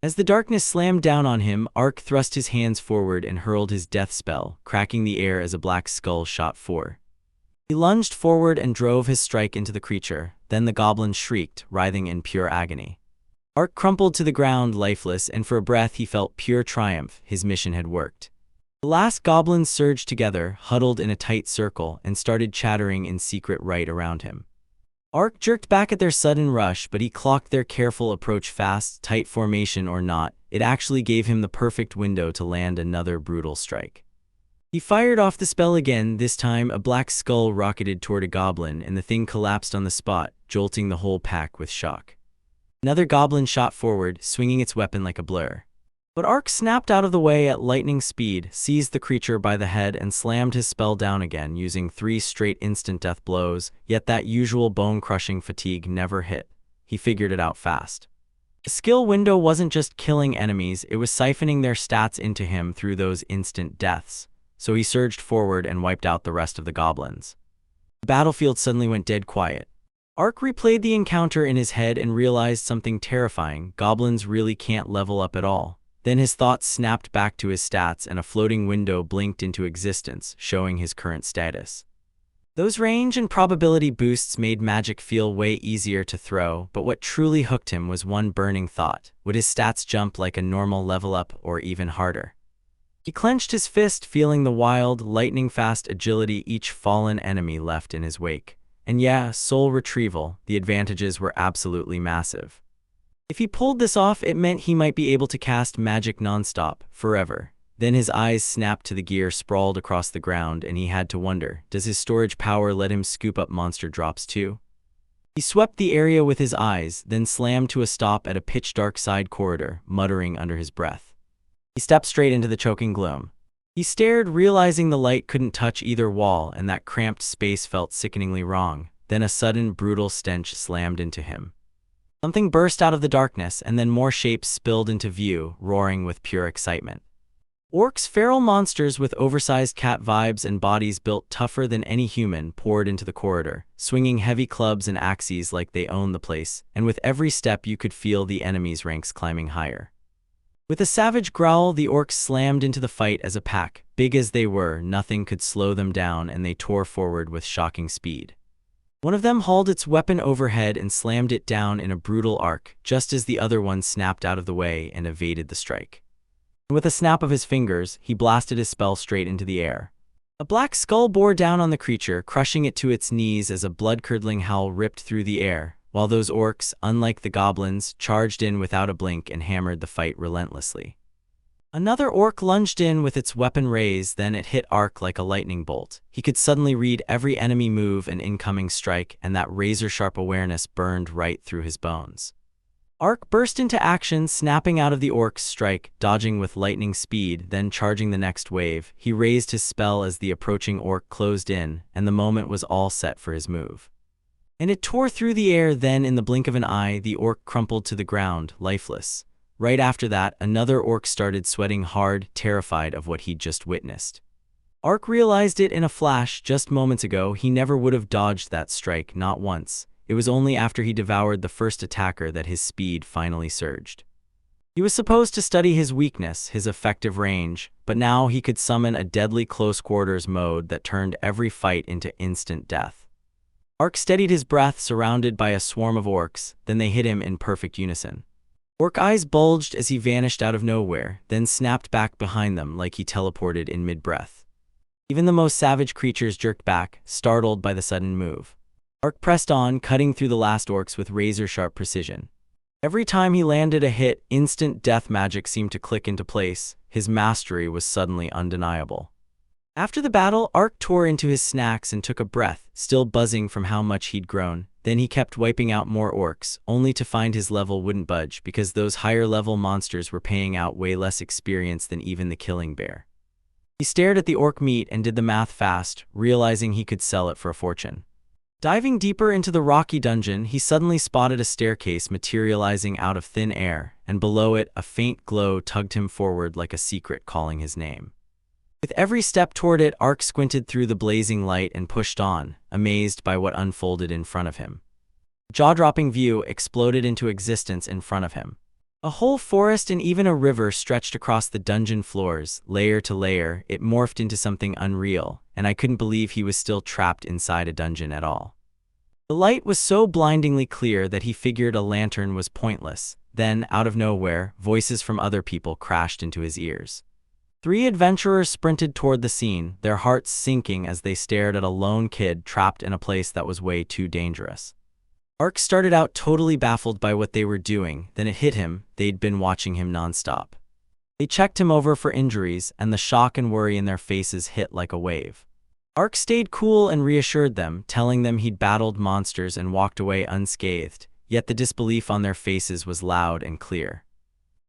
As the darkness slammed down on him, Ark thrust his hands forward and hurled his death spell, cracking the air as a black skull shot forth. He lunged forward and drove his strike into the creature, then the goblin shrieked, writhing in pure agony. Ark crumpled to the ground lifeless, and for a breath he felt pure triumph. His mission had worked. The last goblins surged together, huddled in a tight circle, and started chattering in secret right around him. Ark jerked back at their sudden rush, but he clocked their careful approach fast, tight formation or not. It actually gave him the perfect window to land another brutal strike. He fired off the spell again. This time a black skull rocketed toward a goblin, and the thing collapsed on the spot, jolting the whole pack with shock. Another goblin shot forward, swinging its weapon like a blur. But Ark snapped out of the way at lightning speed, seized the creature by the head, and slammed his spell down again using 3 straight instant death blows, yet that usual bone-crushing fatigue never hit. He figured it out fast. The skill window wasn't just killing enemies, it was siphoning their stats into him through those instant deaths. So he surged forward and wiped out the rest of the goblins. The battlefield suddenly went dead quiet. Ark replayed the encounter in his head and realized something terrifying. Goblins really can't level up at all. Then his thoughts snapped back to his stats and a floating window blinked into existence, showing his current status. Those range and probability boosts made magic feel way easier to throw, but what truly hooked him was one burning thought. Would his stats jump like a normal level up or even harder? He clenched his fist, feeling the wild, lightning-fast agility each fallen enemy left in his wake. And yeah, soul retrieval, the advantages were absolutely massive. If he pulled this off, it meant he might be able to cast magic nonstop, forever. Then his eyes snapped to the gear sprawled across the ground, and he had to wonder, does his storage power let him scoop up monster drops too? He swept the area with his eyes, then slammed to a stop at a pitch-dark side corridor, muttering under his breath. He stepped straight into the choking gloom. He stared, realizing the light couldn't touch either wall, and that cramped space felt sickeningly wrong. Then a sudden, brutal stench slammed into him. Something burst out of the darkness, and then more shapes spilled into view, roaring with pure excitement. Orcs, feral monsters with oversized cat vibes and bodies built tougher than any human, poured into the corridor, swinging heavy clubs and axes like they owned the place, and with every step you could feel the enemy's ranks climbing higher. With a savage growl, the orcs slammed into the fight as a pack. Big as they were, nothing could slow them down, and they tore forward with shocking speed. One of them hauled its weapon overhead and slammed it down in a brutal arc, just as the other one snapped out of the way and evaded the strike. With a snap of his fingers, he blasted his spell straight into the air. A black skull bore down on the creature, crushing it to its knees as a blood-curdling howl ripped through the air, while those orcs, unlike the goblins, charged in without a blink and hammered the fight relentlessly. Another orc lunged in with its weapon raised, then it hit Ark like a lightning bolt. He could suddenly read every enemy move and incoming strike, and that razor-sharp awareness burned right through his bones. Ark burst into action, snapping out of the orc's strike, dodging with lightning speed, then charging the next wave. He raised his spell as the approaching orc closed in, and the moment was all set for his move. And it tore through the air. Then, in the blink of an eye, the orc crumpled to the ground, lifeless. Right after that, another orc started sweating hard, terrified of what he'd just witnessed. Ark realized it in a flash. Just moments ago, he never would have dodged that strike, not once. It was only after he devoured the first attacker that his speed finally surged. He was supposed to study his weakness, his effective range, but now he could summon a deadly close-quarters mode that turned every fight into instant death. Ark steadied his breath, surrounded by a swarm of orcs, then they hit him in perfect unison. Orc eyes bulged as he vanished out of nowhere, then snapped back behind them like he teleported in mid-breath. Even the most savage creatures jerked back, startled by the sudden move. Ark pressed on, cutting through the last orcs with razor-sharp precision. Every time he landed a hit, instant death magic seemed to click into place. His mastery was suddenly undeniable. After the battle, Ark tore into his snacks and took a breath, still buzzing from how much he'd grown. Then he kept wiping out more orcs, only to find his level wouldn't budge because those higher-level monsters were paying out way less experience than even the killing bear. He stared at the orc meat and did the math fast, realizing he could sell it for a fortune. Diving deeper into the rocky dungeon, he suddenly spotted a staircase materializing out of thin air, and below it, a faint glow tugged him forward like a secret calling his name. With every step toward it, Ark squinted through the blazing light and pushed on, amazed by what unfolded in front of him. A jaw-dropping view exploded into existence in front of him. A whole forest and even a river stretched across the dungeon floors, layer to layer. It morphed into something unreal, and I couldn't believe he was still trapped inside a dungeon at all. The light was so blindingly clear that he figured a lantern was pointless. Then, out of nowhere, voices from other people crashed into his ears. 3 adventurers sprinted toward the scene, their hearts sinking as they stared at a lone kid trapped in a place that was way too dangerous. Ark started out totally baffled by what they were doing, then it hit him, they'd been watching him nonstop. They checked him over for injuries, and the shock and worry in their faces hit like a wave. Ark stayed cool and reassured them, telling them he'd battled monsters and walked away unscathed, yet the disbelief on their faces was loud and clear.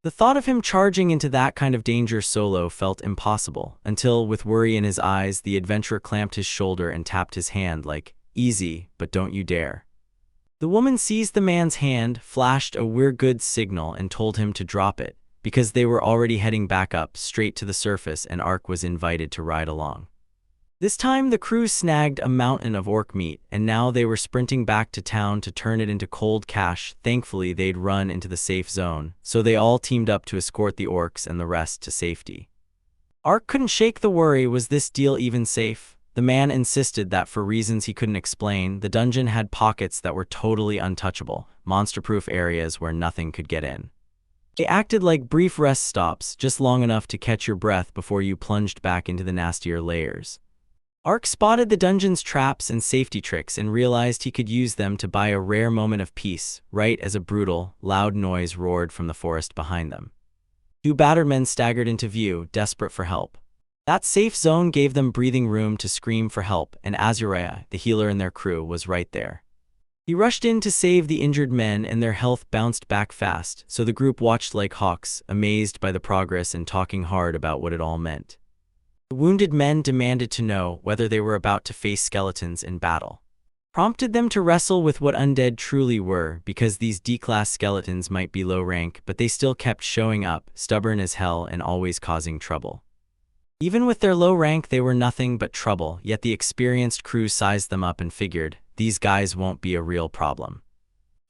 The thought of him charging into that kind of danger solo felt impossible, until, with worry in his eyes, the adventurer clamped his shoulder and tapped his hand like, "Easy, but don't you dare." The woman seized the man's hand, flashed a "we're good" signal and told him to drop it, because they were already heading back up, straight to the surface, and Ark was invited to ride along. This time the crew snagged a mountain of orc meat, and now they were sprinting back to town to turn it into cold cash. Thankfully, they'd run into the safe zone, so they all teamed up to escort the orcs and the rest to safety. Ark couldn't shake the worry. Was this deal even safe? The man insisted that for reasons he couldn't explain, the dungeon had pockets that were totally untouchable, monster-proof areas where nothing could get in. They acted like brief rest stops, just long enough to catch your breath before you plunged back into the nastier layers. Ark spotted the dungeon's traps and safety tricks and realized he could use them to buy a rare moment of peace, right as a brutal, loud noise roared from the forest behind them. 2 battered men staggered into view, desperate for help. That safe zone gave them breathing room to scream for help, and Azuraya, the healer in their crew, was right there. He rushed in to save the injured men, and their health bounced back fast, so the group watched like hawks, amazed by the progress and talking hard about what it all meant. The wounded men demanded to know whether they were about to face skeletons in battle. Prompted them to wrestle with what undead truly were, because these D-class skeletons might be low rank, but they still kept showing up, stubborn as hell and always causing trouble. Even with their low rank, they were nothing but trouble, yet the experienced crew sized them up and figured, these guys won't be a real problem.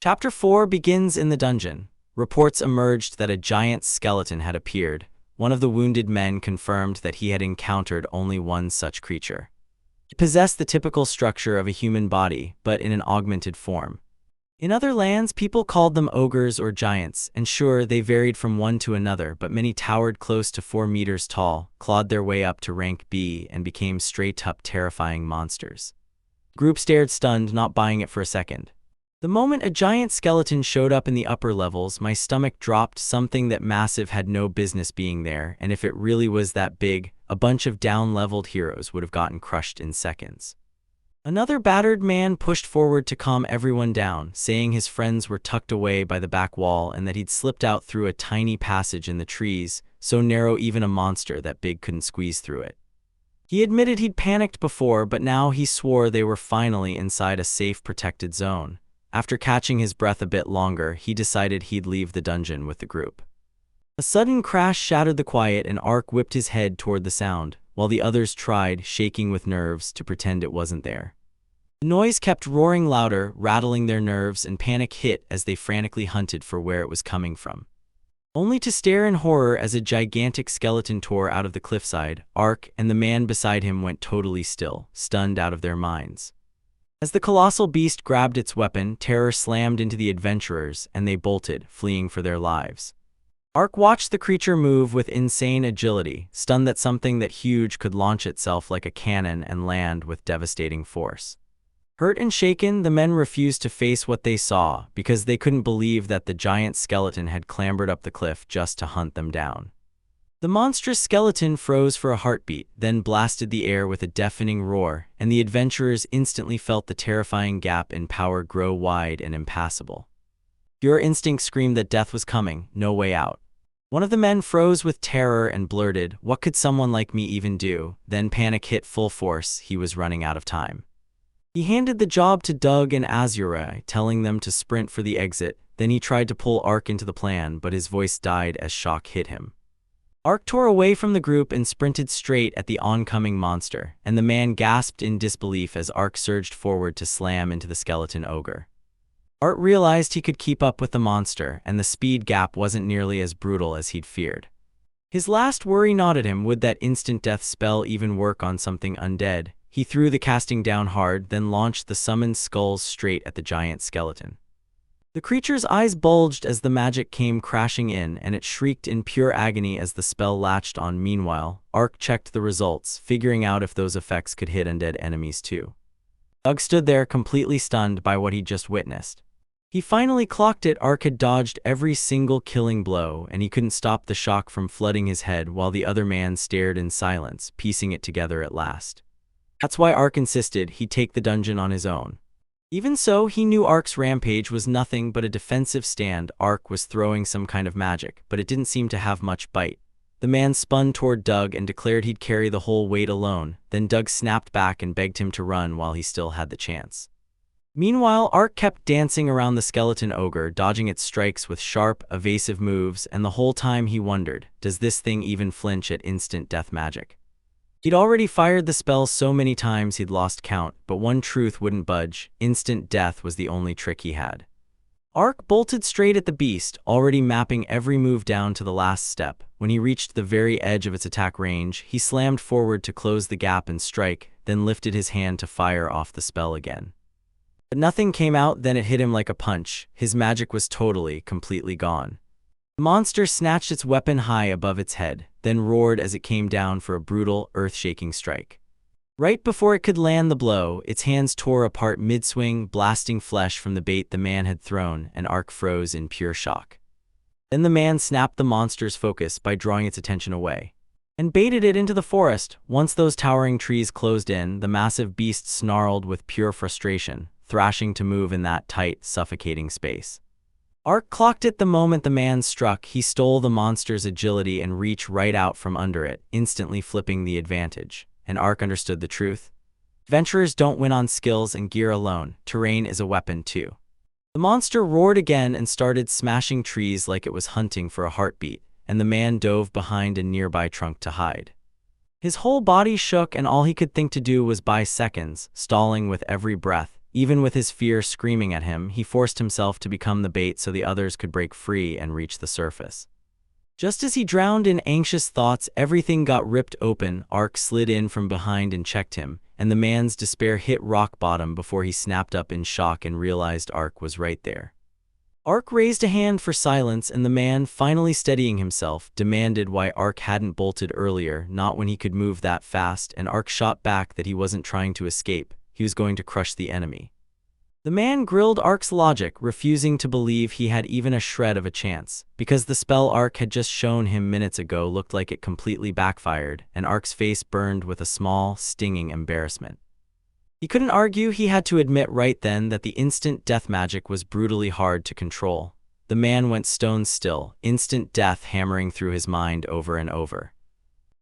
Chapter 4 begins in the dungeon. Reports emerged that a giant skeleton had appeared. One of the wounded men confirmed that he had encountered only one such creature. It possessed the typical structure of a human body, but in an augmented form. In other lands, people called them ogres or giants, and sure, they varied from one to another, but many towered close to 4 meters tall, clawed their way up to rank B, and became straight-up terrifying monsters. The group stared stunned, not buying it for a second. The moment a giant skeleton showed up in the upper levels, my stomach dropped. Something that massive had no business being there, and if it really was that big, a bunch of down-leveled heroes would have gotten crushed in seconds. Another battered man pushed forward to calm everyone down, saying his friends were tucked away by the back wall and that he'd slipped out through a tiny passage in the trees, so narrow even a monster that big couldn't squeeze through it. He admitted he'd panicked before, but now he swore they were finally inside a safe, protected zone. After catching his breath a bit longer, he decided he'd leave the dungeon with the group. A sudden crash shattered the quiet, and Ark whipped his head toward the sound, while the others tried, shaking with nerves, to pretend it wasn't there. The noise kept roaring louder, rattling their nerves, and panic hit as they frantically hunted for where it was coming from. Only to stare in horror as a gigantic skeleton tore out of the cliffside. Ark and the man beside him went totally still, stunned out of their minds. As the colossal beast grabbed its weapon, terror slammed into the adventurers, and they bolted, fleeing for their lives. Ark watched the creature move with insane agility, stunned that something that huge could launch itself like a cannon and land with devastating force. Hurt and shaken, the men refused to face what they saw, because they couldn't believe that the giant skeleton had clambered up the cliff just to hunt them down. The monstrous skeleton froze for a heartbeat, then blasted the air with a deafening roar, and the adventurers instantly felt the terrifying gap in power grow wide and impassable. Pure instinct screamed that death was coming, no way out. One of the men froze with terror and blurted, "What could someone like me even do?" Then panic hit full force. He was running out of time. He handed the job to Doug and Azure, telling them to sprint for the exit. Then he tried to pull Ark into the plan, but his voice died as shock hit him. Ark tore away from the group and sprinted straight at the oncoming monster, and the man gasped in disbelief as Ark surged forward to slam into the skeleton ogre. Ark realized he could keep up with the monster, and the speed gap wasn't nearly as brutal as he'd feared. His last worry gnawed at him: would that instant death spell even work on something undead? He threw the casting down hard, then launched the summoned skulls straight at the giant skeleton. The creature's eyes bulged as the magic came crashing in, and it shrieked in pure agony as the spell latched on. Meanwhile, Ark checked the results, figuring out if those effects could hit undead enemies too. Doug stood there completely stunned by what he'd just witnessed. He finally clocked it. Ark had dodged every single killing blow, and he couldn't stop the shock from flooding his head while the other man stared in silence, piecing it together at last. That's why Ark insisted he'd take the dungeon on his own. Even so, he knew Ark's rampage was nothing but a defensive stand. Ark was throwing some kind of magic, but it didn't seem to have much bite. The man spun toward Doug and declared he'd carry the whole weight alone. Then Doug snapped back and begged him to run while he still had the chance. Meanwhile, Ark kept dancing around the skeleton ogre, dodging its strikes with sharp, evasive moves, and the whole time he wondered, does this thing even flinch at instant death magic? He'd already fired the spell so many times he'd lost count, but one truth wouldn't budge: instant death was the only trick he had. Ark bolted straight at the beast, already mapping every move down to the last step. When he reached the very edge of its attack range, he slammed forward to close the gap and strike, then lifted his hand to fire off the spell again. But nothing came out. Then it hit him like a punch. His magic was totally, completely gone. The monster snatched its weapon high above its head, then roared as it came down for a brutal, earth-shaking strike. Right before it could land the blow, its hands tore apart mid-swing, blasting flesh from the bait the man had thrown, and Ark froze in pure shock. Then the man snapped the monster's focus by drawing its attention away, and baited it into the forest. Once those towering trees closed in, the massive beast snarled with pure frustration, thrashing to move in that tight, suffocating space. Ark clocked it the moment the man struck. He stole the monster's agility and reached right out from under it, instantly flipping the advantage. And Ark understood the truth. Adventurers don't win on skills and gear alone. Terrain is a weapon too. The monster roared again and started smashing trees like it was hunting for a heartbeat, and the man dove behind a nearby trunk to hide. His whole body shook, and all he could think to do was buy seconds, stalling with every breath. Even with his fear screaming at him, he forced himself to become the bait so the others could break free and reach the surface. Just as he drowned in anxious thoughts, everything got ripped open. Ark slid in from behind and checked him, and the man's despair hit rock bottom before he snapped up in shock and realized Ark was right there. Ark raised a hand for silence, and the man, finally steadying himself, demanded why Ark hadn't bolted earlier, not when he could move that fast, and Ark shot back that he wasn't trying to escape. He was going to crush the enemy. The man grilled Ark's logic, refusing to believe he had even a shred of a chance, because the spell Ark had just shown him minutes ago looked like it completely backfired, and Ark's face burned with a small, stinging embarrassment. He couldn't argue. He had to admit right then that the instant death magic was brutally hard to control. The man went stone still, instant death hammering through his mind over and over.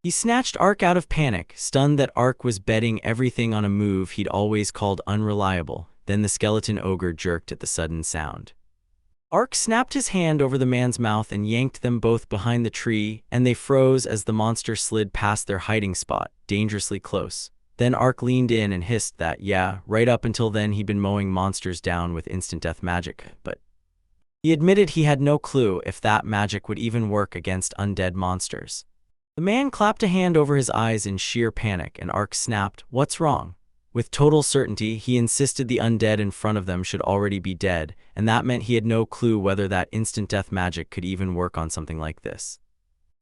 He snatched Ark out of panic, stunned that Ark was betting everything on a move he'd always called unreliable. Then the skeleton ogre jerked at the sudden sound. Ark snapped his hand over the man's mouth and yanked them both behind the tree, and they froze as the monster slid past their hiding spot, dangerously close. Then Ark leaned in and hissed that, yeah, right up until then he'd been mowing monsters down with instant death magic, but he admitted he had no clue if that magic would even work against undead monsters. The man clapped a hand over his eyes in sheer panic, and Ark snapped, "What's wrong?" With total certainty, he insisted the undead in front of them should already be dead, and that meant he had no clue whether that instant death magic could even work on something like this.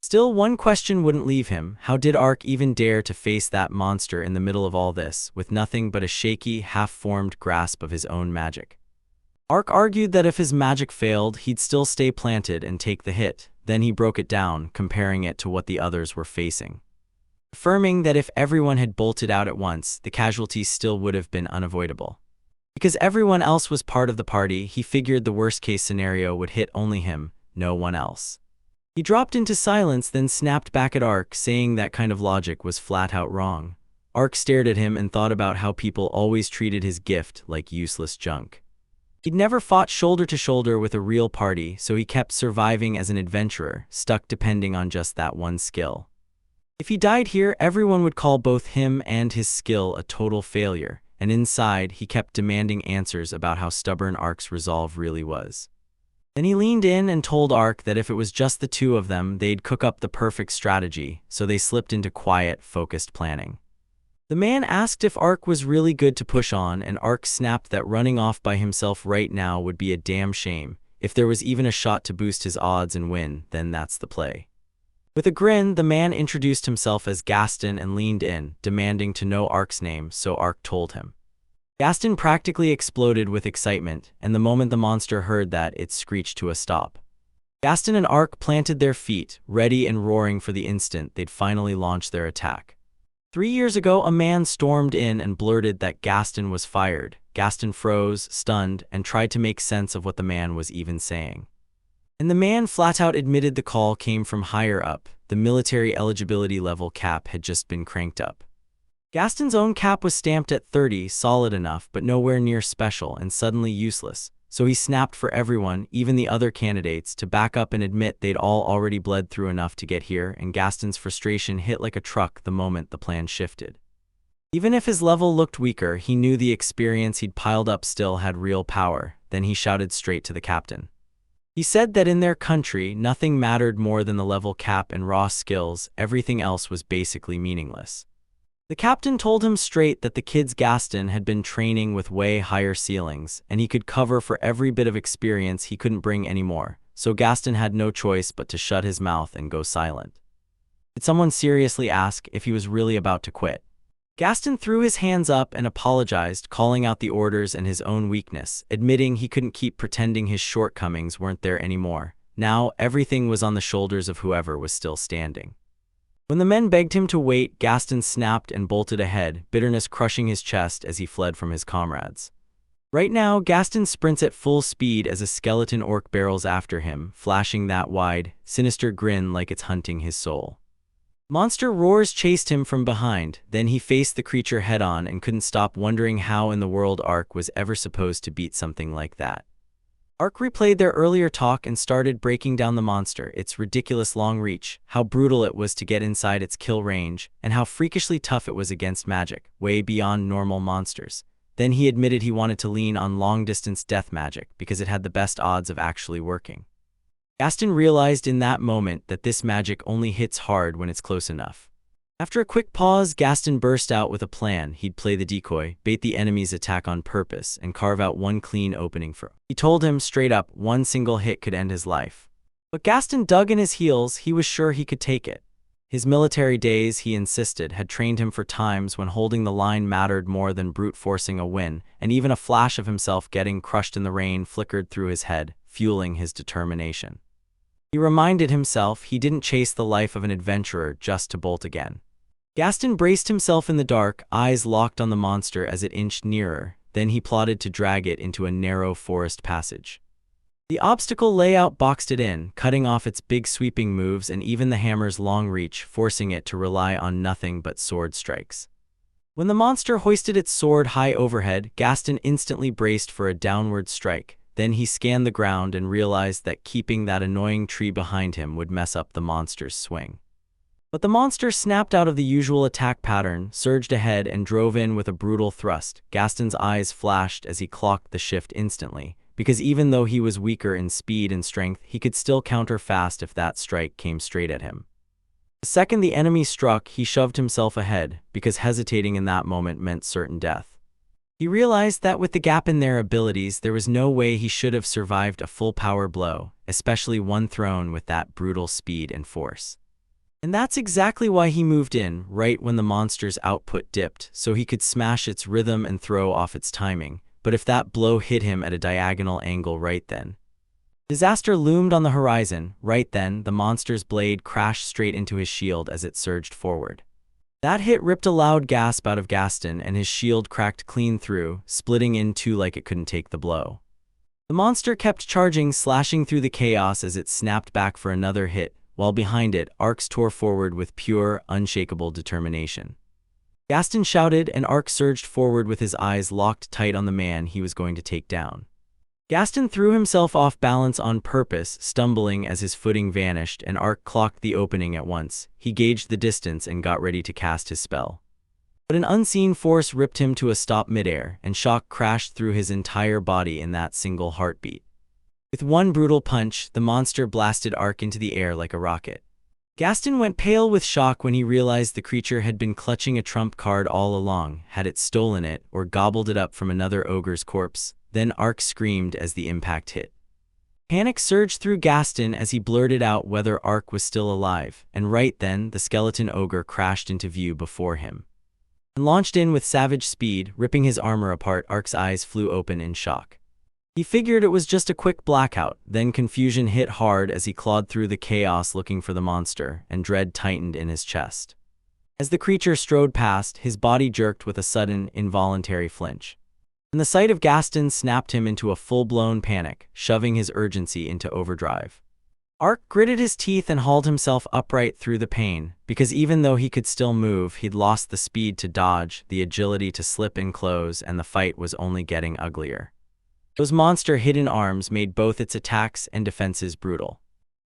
Still, one question wouldn't leave him: how did Ark even dare to face that monster in the middle of all this, with nothing but a shaky, half-formed grasp of his own magic? Ark argued that if his magic failed, he'd still stay planted and take the hit. Then he broke it down, comparing it to what the others were facing, affirming that if everyone had bolted out at once, the casualties still would have been unavoidable. Because everyone else was part of the party, he figured the worst-case scenario would hit only him, no one else. He dropped into silence, then snapped back at Ark, saying that kind of logic was flat-out wrong. Ark stared at him and thought about how people always treated his gift like useless junk. He'd never fought shoulder to shoulder with a real party, so he kept surviving as an adventurer, stuck depending on just that one skill. If he died here, everyone would call both him and his skill a total failure, and inside, he kept demanding answers about how stubborn Ark's resolve really was. Then he leaned in and told Ark that if it was just the two of them, they'd cook up the perfect strategy, so they slipped into quiet, focused planning. The man asked if Ark was really good to push on, and Ark snapped that running off by himself right now would be a damn shame. If there was even a shot to boost his odds and win, then that's the play. With a grin, the man introduced himself as Gaston and leaned in, demanding to know Ark's name, so Ark told him. Gaston practically exploded with excitement, and the moment the monster heard that, it screeched to a stop. Gaston and Ark planted their feet, ready and roaring for the instant they'd finally launch their attack. 3 years ago, a man stormed in and blurted that Gaston was fired. Gaston froze, stunned, and tried to make sense of what the man was even saying. And the man flat-out admitted the call came from higher up. The military eligibility level cap had just been cranked up. Gaston's own cap was stamped at 30, solid enough, but nowhere near special and suddenly useless. So he snapped for everyone, even the other candidates, to back up and admit they'd all already bled through enough to get here, and Gaston's frustration hit like a truck the moment the plan shifted. Even if his level looked weaker, he knew the experience he'd piled up still had real power. Then he shouted straight to the captain. He said that in their country, nothing mattered more than the level cap and raw skills, everything else was basically meaningless. The captain told him straight that the kid's Gaston had been training with way higher ceilings, and he could cover for every bit of experience he couldn't bring anymore, so Gaston had no choice but to shut his mouth and go silent. Did someone seriously ask if he was really about to quit? Gaston threw his hands up and apologized, calling out the orders and his own weakness, admitting he couldn't keep pretending his shortcomings weren't there anymore. Now, everything was on the shoulders of whoever was still standing. When the men begged him to wait, Gaston snapped and bolted ahead, bitterness crushing his chest as he fled from his comrades. Right now, Gaston sprints at full speed as a skeleton orc barrels after him, flashing that wide, sinister grin like it's hunting his soul. Monster roars chased him from behind, then he faced the creature head-on and couldn't stop wondering how in the world Ark was ever supposed to beat something like that. Ark replayed their earlier talk and started breaking down the monster, its ridiculous long reach, how brutal it was to get inside its kill range, and how freakishly tough it was against magic, way beyond normal monsters. Then he admitted he wanted to lean on long-distance death magic because it had the best odds of actually working. Gaston realized in that moment that this magic only hits hard when it's close enough. After a quick pause, Gaston burst out with a plan. He'd play the decoy, bait the enemy's attack on purpose, and carve out one clean opening for him. He told him straight up one single hit could end his life. But Gaston dug in his heels. He was sure he could take it. His military days, he insisted, had trained him for times when holding the line mattered more than brute forcing a win, and even a flash of himself getting crushed in the rain flickered through his head, fueling his determination. He reminded himself he didn't chase the life of an adventurer just to bolt again. Gaston braced himself in the dark, eyes locked on the monster as it inched nearer. Then he plotted to drag it into a narrow forest passage. The obstacle layout boxed it in, cutting off its big sweeping moves and even the hammer's long reach, forcing it to rely on nothing but sword strikes. When the monster hoisted its sword high overhead, Gaston instantly braced for a downward strike. Then he scanned the ground and realized that keeping that annoying tree behind him would mess up the monster's swing. But the monster snapped out of the usual attack pattern, surged ahead, and drove in with a brutal thrust. Gaston's eyes flashed as he clocked the shift instantly, because even though he was weaker in speed and strength, he could still counter fast if that strike came straight at him. The second the enemy struck, he shoved himself ahead, because hesitating in that moment meant certain death. He realized that with the gap in their abilities, there was no way he should have survived a full power blow, especially one thrown with that brutal speed and force. And that's exactly why he moved in, right when the monster's output dipped, so he could smash its rhythm and throw off its timing. but if that blow hit him at a diagonal angle right then? Disaster loomed on the horizon. Right then, the monster's blade crashed straight into his shield as it surged forward. That hit ripped a loud gasp out of Gaston, and his shield cracked clean through, splitting in two like it couldn't take the blow. The monster kept charging, slashing through the chaos as it snapped back for another hit, while behind it, Arx tore forward with pure, unshakable determination. Gaston shouted, and Arx surged forward with his eyes locked tight on the man he was going to take down. Gaston threw himself off balance on purpose, stumbling as his footing vanished, and Arx clocked the opening at once. He gauged the distance and got ready to cast his spell. But an unseen force ripped him to a stop midair, and shock crashed through his entire body in that single heartbeat. With one brutal punch, the monster blasted Arx into the air like a rocket. Gaston went pale with shock when he realized the creature had been clutching a trump card all along. Had it stolen it, or gobbled it up from another ogre's corpse? Then Arx screamed as the impact hit. Panic surged through Gaston as he blurted out whether Arx was still alive, and right then the skeleton ogre crashed into view before him. And launched in with savage speed, ripping his armor apart. Arx's eyes flew open in shock. He figured it was just a quick blackout, then confusion hit hard as he clawed through the chaos looking for the monster, and dread tightened in his chest. As the creature strode past, his body jerked with a sudden, involuntary flinch. And the sight of Gaston snapped him into a full-blown panic, shoving his urgency into overdrive. Arx gritted his teeth and hauled himself upright through the pain, because even though he could still move, he'd lost the speed to dodge, the agility to slip and close, and the fight was only getting uglier. Those monster hidden arms made both its attacks and defenses brutal.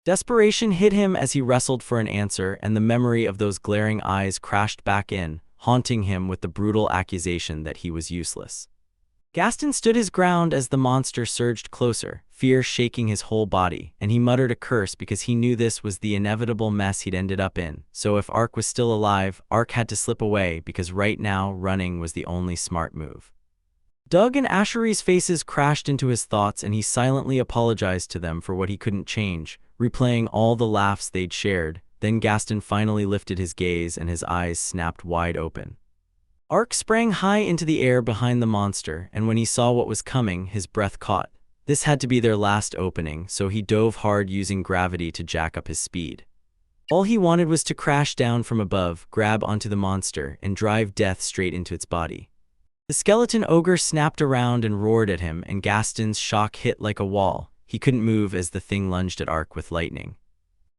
Desperation hit him as he wrestled for an answer, and the memory of those glaring eyes crashed back in, haunting him with the brutal accusation that he was useless. Gaston stood his ground as the monster surged closer, fear shaking his whole body, and he muttered a curse because he knew this was the inevitable mess he'd ended up in. So if Arx was still alive, Arx had to slip away, because right now running was the only smart move. Doug and Ashery's faces crashed into his thoughts, and he silently apologized to them for what he couldn't change, replaying all the laughs they'd shared. Then Gaston finally lifted his gaze and his eyes snapped wide open. Arx sprang high into the air behind the monster, and when he saw what was coming, his breath caught. This had to be their last opening, so he dove hard using gravity to jack up his speed. All he wanted was to crash down from above, grab onto the monster, and drive death straight into its body. The skeleton ogre snapped around and roared at him, and Gaston's shock hit like a wall. He couldn't move as the thing lunged at Arx with lightning.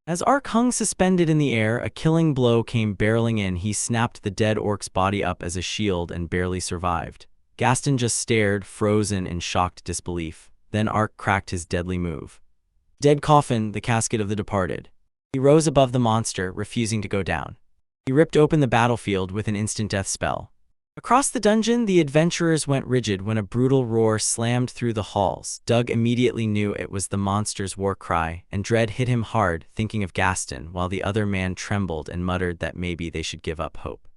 As Arx hung suspended in the air, a killing blow came barreling in. He snapped the dead orc's body up as a shield and barely survived. Gaston just stared, frozen in shocked disbelief. Then Arx cracked his deadly move. Dead coffin, the casket of the departed. He rose above the monster, refusing to go down. He ripped open the battlefield with an instant death spell. Across the dungeon, the adventurers went rigid when a brutal roar slammed through the halls. Doug immediately knew it was the monster's war cry, and dread hit him hard, thinking of Gaston, while the other man trembled and muttered that maybe they should give up hope.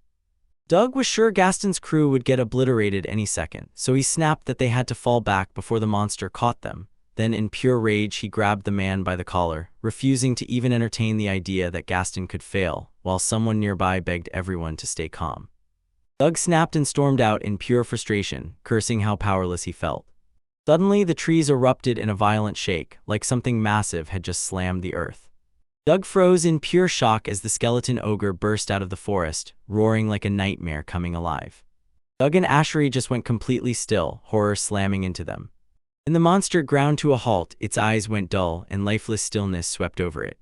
Doug was sure Gaston's crew would get obliterated any second, so he snapped that they had to fall back before the monster caught them. Then in pure rage he grabbed the man by the collar, refusing to even entertain the idea that Gaston could fail, while someone nearby begged everyone to stay calm. Doug snapped and stormed out in pure frustration, cursing how powerless he felt. Suddenly, the trees erupted in a violent shake, like something massive had just slammed the earth. Doug froze in pure shock as the skeleton ogre burst out of the forest, roaring like a nightmare coming alive. Doug and Ashery just went completely still, horror slamming into them. Then the monster ground to a halt, its eyes went dull, and lifeless stillness swept over it.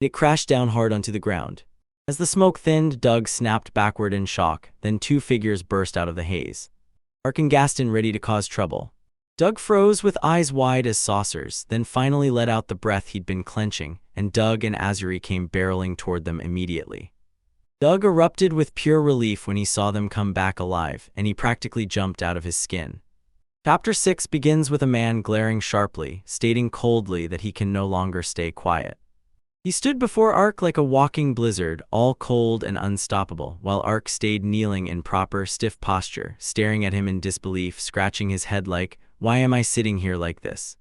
It crashed down hard onto the ground. As the smoke thinned, Doug snapped backward in shock, then two figures burst out of the haze. Arx and Gaston ready to cause trouble. Doug froze with eyes wide as saucers, then finally let out the breath he'd been clenching, and Doug and Ashery came barreling toward them immediately. Doug erupted with pure relief when he saw them come back alive, and he practically jumped out of his skin. Chapter 6 begins with a man glaring sharply, stating coldly that he can no longer stay quiet. He stood before Arx like a walking blizzard, all cold and unstoppable, while Arx stayed kneeling in proper, stiff posture, staring at him in disbelief, scratching his head like, "Why am I sitting here like this?"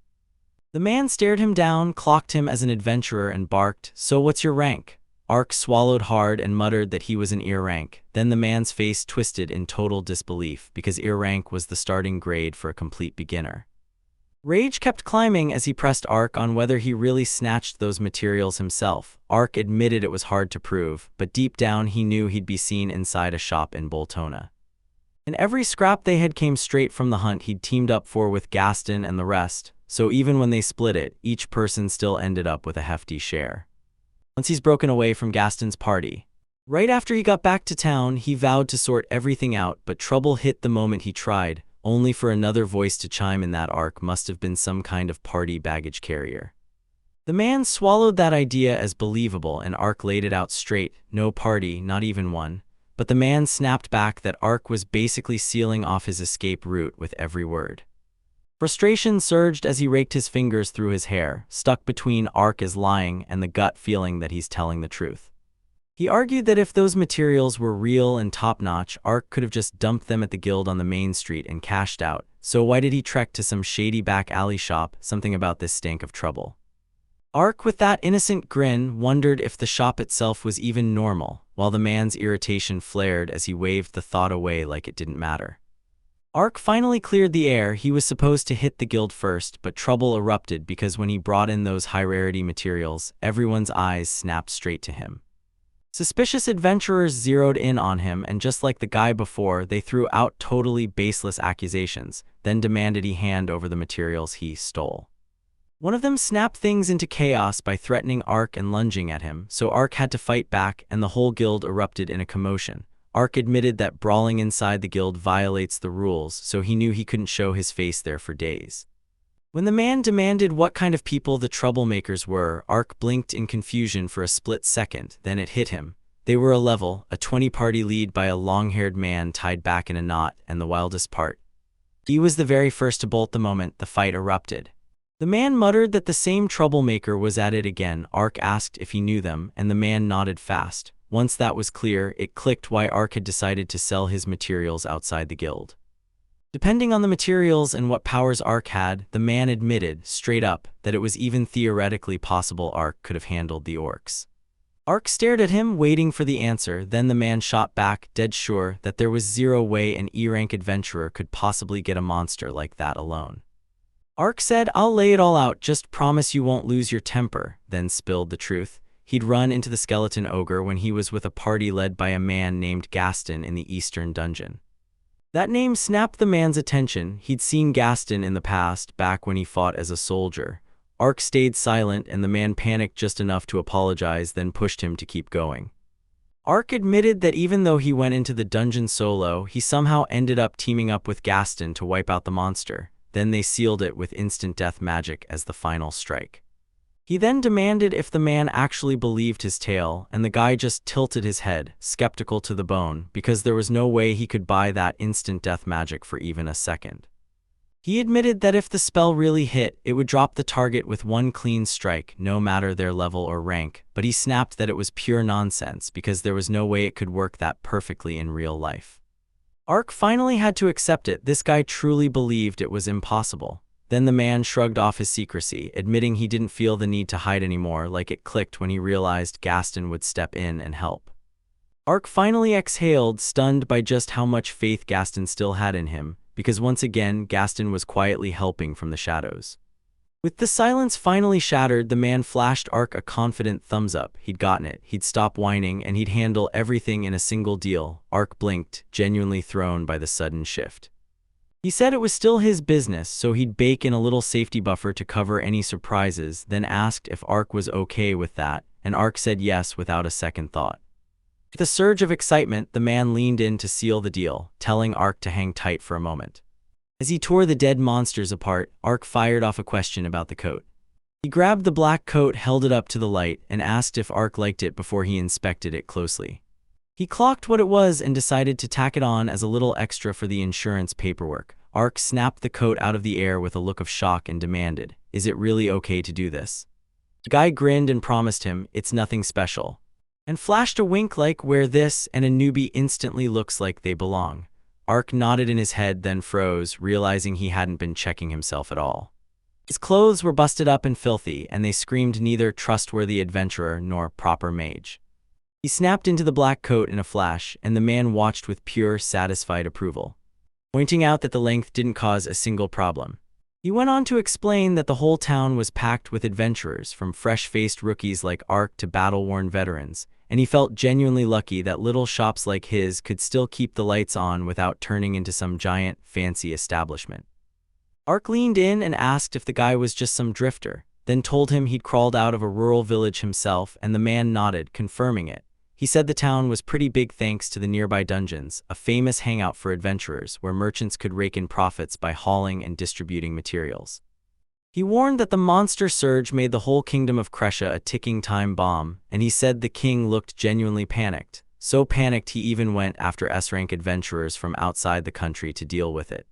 The man stared him down, clocked him as an adventurer, and barked, "So what's your rank?" Ark swallowed hard and muttered that he was an ear rank. Then the man's face twisted in total disbelief because ear rank was the starting grade for a complete beginner. Rage kept climbing as he pressed Ark on whether he really snatched those materials himself. Ark admitted it was hard to prove, but deep down he knew he'd be seen inside a shop in Boltona. And every scrap they had came straight from the hunt he'd teamed up for with Gaston and the rest, so even when they split it, each person still ended up with a hefty share. Once he's broken away from Gaston's party. Right after he got back to town, he vowed to sort everything out, but trouble hit the moment he tried, only for another voice to chime in that Ark must have been some kind of party baggage carrier. The man swallowed that idea as believable and Ark laid it out straight, no party, not even one. But the man snapped back that Ark was basically sealing off his escape route with every word. Frustration surged as he raked his fingers through his hair, stuck between Ark is lying and the gut feeling that he's telling the truth. He argued that if those materials were real and top-notch, Ark could have just dumped them at the guild on the main street and cashed out, so why did he trek to some shady back alley shop? Something about this stank of trouble. Ark, with that innocent grin, wondered if the shop itself was even normal, while the man's irritation flared as he waved the thought away like it didn't matter. Ark finally cleared the air. He was supposed to hit the guild first, but trouble erupted because when he brought in those high-rarity materials, everyone's eyes snapped straight to him. Suspicious adventurers zeroed in on him, and just like the guy before, they threw out totally baseless accusations, then demanded he hand over the materials he stole. One of them snapped things into chaos by threatening Ark and lunging at him, so Ark had to fight back and the whole guild erupted in a commotion. Ark admitted that brawling inside the guild violates the rules, so he knew he couldn't show his face there for days. When the man demanded what kind of people the troublemakers were, Ark blinked in confusion for a split second, then it hit him. They were a 20-party lead by a long-haired man tied back in a knot, and the wildest part. He was the very first to bolt the moment the fight erupted. The man muttered that the same troublemaker was at it again. Ark asked if he knew them, and the man nodded fast. Once that was clear, it clicked why Ark had decided to sell his materials outside the guild. Depending on the materials and what powers Ark had, the man admitted, straight up, that it was even theoretically possible Ark could have handled the orcs. Ark stared at him, waiting for the answer, then the man shot back, dead sure that there was zero way an E-rank adventurer could possibly get a monster like that alone. Ark said, "I'll lay it all out, just promise you won't lose your temper," then spilled the truth. He'd run into the skeleton ogre when he was with a party led by a man named Gaston in the Eastern Dungeon. That name snapped the man's attention. He'd seen Gaston in the past, back when he fought as a soldier. Ark stayed silent and the man panicked just enough to apologize, then pushed him to keep going. Ark admitted that even though he went into the dungeon solo, he somehow ended up teaming up with Gaston to wipe out the monster. Then they sealed it with instant death magic as the final strike. He then demanded if the man actually believed his tale, and the guy just tilted his head, skeptical to the bone, because there was no way he could buy that instant death magic for even a second. He admitted that if the spell really hit, it would drop the target with one clean strike, no matter their level or rank, but he snapped that it was pure nonsense because there was no way it could work that perfectly in real life. Ark finally had to accept it. This guy truly believed it was impossible. Then the man shrugged off his secrecy, admitting he didn't feel the need to hide anymore, like it clicked when he realized Gaston would step in and help. Ark finally exhaled, stunned by just how much faith Gaston still had in him, because once again Gaston was quietly helping from the shadows. With the silence finally shattered, the man flashed Ark a confident thumbs up. He'd gotten it, he'd stop whining, and he'd handle everything in a single deal. Ark blinked, genuinely thrown by the sudden shift. He said it was still his business, so he'd bake in a little safety buffer to cover any surprises, then asked if Ark was okay with that, and Ark said yes without a second thought. With a surge of excitement, the man leaned in to seal the deal, telling Ark to hang tight for a moment. As he tore the dead monsters apart, Ark fired off a question about the coat. He grabbed the black coat, held it up to the light, and asked if Ark liked it before he inspected it closely. He clocked what it was and decided to tack it on as a little extra for the insurance paperwork. Ark snapped the coat out of the air with a look of shock and demanded, "Is it really okay to do this?" The guy grinned and promised him, "It's nothing special," and flashed a wink like, "Wear this and a newbie instantly looks like they belong." Ark nodded in his head, then froze, realizing he hadn't been checking himself at all. His clothes were busted up and filthy, and they screamed neither trustworthy adventurer nor proper mage. He snapped into the black coat in a flash, and the man watched with pure, satisfied approval, pointing out that the length didn't cause a single problem. He went on to explain that the whole town was packed with adventurers, from fresh-faced rookies like Ark to battle-worn veterans, and he felt genuinely lucky that little shops like his could still keep the lights on without turning into some giant, fancy establishment. Ark leaned in and asked if the guy was just some drifter, then told him he'd crawled out of a rural village himself, and the man nodded, confirming it. He said the town was pretty big thanks to the nearby dungeons, a famous hangout for adventurers where merchants could rake in profits by hauling and distributing materials. He warned that the monster surge made the whole kingdom of Kresha a ticking time bomb, and he said the king looked genuinely panicked, so panicked he even went after S-rank adventurers from outside the country to deal with it.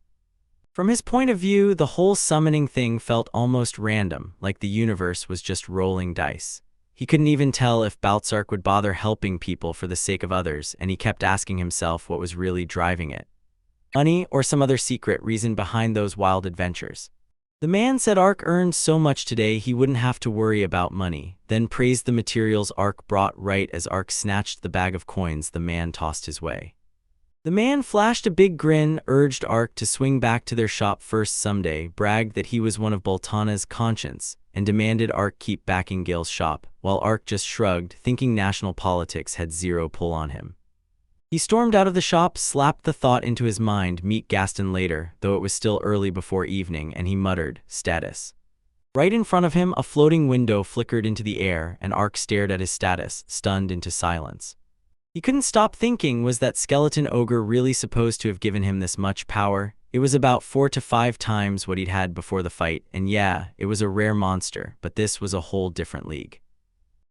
From his point of view, the whole summoning thing felt almost random, like the universe was just rolling dice. He couldn't even tell if Baltzark would bother helping people for the sake of others, and he kept asking himself what was really driving it. Money or some other secret reason behind those wild adventures. The man said Ark earned so much today he wouldn't have to worry about money, then praised the materials Ark brought right as Ark snatched the bag of coins the man tossed his way. The man flashed a big grin, urged Ark to swing back to their shop first someday, bragged that he was one of Boltana's conscience, and demanded Ark keep backing Gale's shop, while Ark just shrugged, thinking national politics had zero pull on him. He stormed out of the shop, slapped the thought into his mind, meet Gaston later, though it was still early before evening, and he muttered, status. Right in front of him, a floating window flickered into the air, and Ark stared at his status, stunned into silence. He couldn't stop thinking, was that skeleton ogre really supposed to have given him this much power? It was about 4 to 5 times what he'd had before the fight, and yeah, it was a rare monster, but this was a whole different league.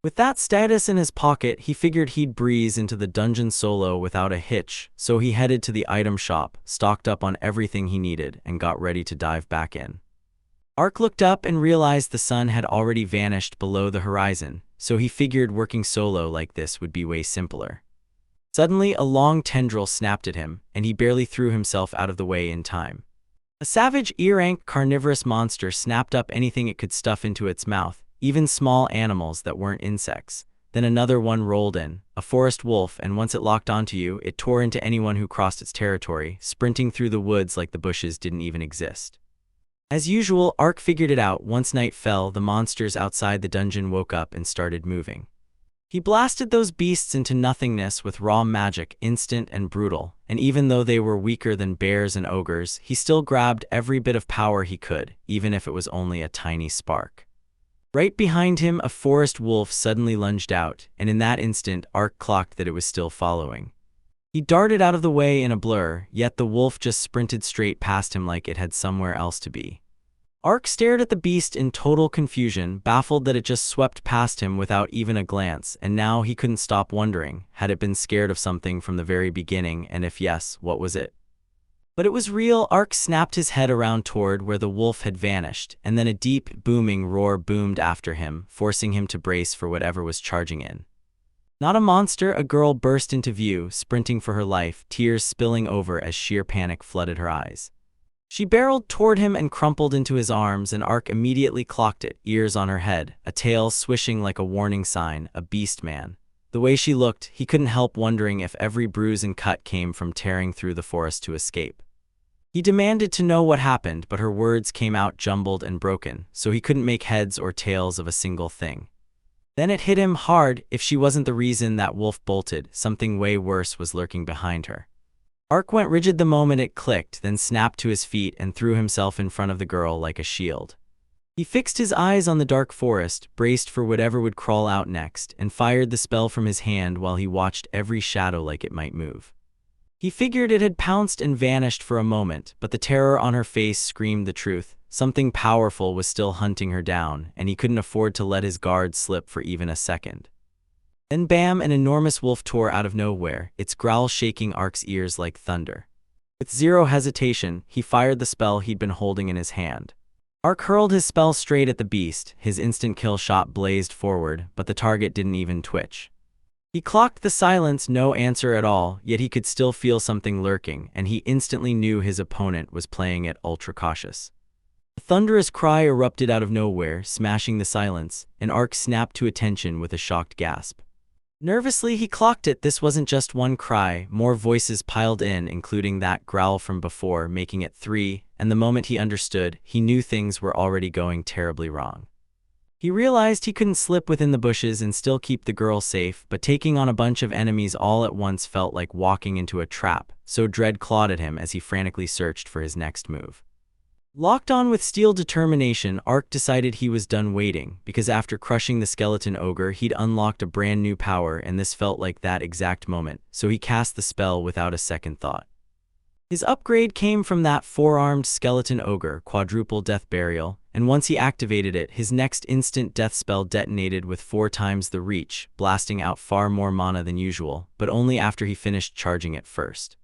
With that status in his pocket, he figured he'd breeze into the dungeon solo without a hitch, so he headed to the item shop, stocked up on everything he needed, and got ready to dive back in. Ark looked up and realized the sun had already vanished below the horizon, so he figured working solo like this would be way simpler. Suddenly, a long tendril snapped at him, and he barely threw himself out of the way in time. A savage, ear-ranked carnivorous monster snapped up anything it could stuff into its mouth, even small animals that weren't insects. Then another one rolled in, a forest wolf, and once it locked onto you, it tore into anyone who crossed its territory, sprinting through the woods like the bushes didn't even exist. As usual, Ark figured it out. Once night fell, the monsters outside the dungeon woke up and started moving. He blasted those beasts into nothingness with raw magic, instant and brutal, and even though they were weaker than bears and ogres, he still grabbed every bit of power he could, even if it was only a tiny spark. Right behind him, a forest wolf suddenly lunged out, and in that instant, Ark clocked that it was still following. He darted out of the way in a blur, yet the wolf just sprinted straight past him like it had somewhere else to be. Ark stared at the beast in total confusion, baffled that it just swept past him without even a glance, and now he couldn't stop wondering, had it been scared of something from the very beginning, and if yes, what was it? But it was real. Ark snapped his head around toward where the wolf had vanished, and then a deep, booming roar boomed after him, forcing him to brace for whatever was charging in. Not a monster, a girl burst into view, sprinting for her life, tears spilling over as sheer panic flooded her eyes. She barreled toward him and crumpled into his arms, and Ark immediately clocked it, ears on her head, a tail swishing like a warning sign, a beast man. The way she looked, he couldn't help wondering if every bruise and cut came from tearing through the forest to escape. He demanded to know what happened, but her words came out jumbled and broken, so he couldn't make heads or tails of a single thing. Then it hit him hard. If she wasn't the reason that wolf bolted, something way worse was lurking behind her. Ark went rigid the moment it clicked, then snapped to his feet and threw himself in front of the girl like a shield. He fixed his eyes on the dark forest, braced for whatever would crawl out next, and fired the spell from his hand while he watched every shadow like it might move. He figured it had pounced and vanished for a moment, but the terror on her face screamed the truth. Something powerful was still hunting her down, and he couldn't afford to let his guard slip for even a second. Then bam, an enormous wolf tore out of nowhere, its growl shaking Ark's ears like thunder. With zero hesitation, he fired the spell he'd been holding in his hand. Ark hurled his spell straight at the beast, his instant kill shot blazed forward, but the target didn't even twitch. He clocked the silence, no answer at all, yet he could still feel something lurking, and he instantly knew his opponent was playing it ultra cautious. A thunderous cry erupted out of nowhere, smashing the silence, and Ark snapped to attention with a shocked gasp. Nervously, he clocked it. This wasn't just one cry. More voices piled in, including that growl from before, making it 3, and the moment he understood, he knew things were already going terribly wrong. He realized he couldn't slip within the bushes and still keep the girl safe, but taking on a bunch of enemies all at once felt like walking into a trap, so dread clawed at him as he frantically searched for his next move. Locked on with steel determination, Ark decided he was done waiting, because after crushing the skeleton ogre, he'd unlocked a brand new power, and this felt like that exact moment, so he cast the spell without a second thought. His upgrade came from that 4-armed skeleton ogre, quadruple death burial, and once he activated it, his next instant death spell detonated with 4 times the reach, blasting out far more mana than usual, but only after he finished charging it first.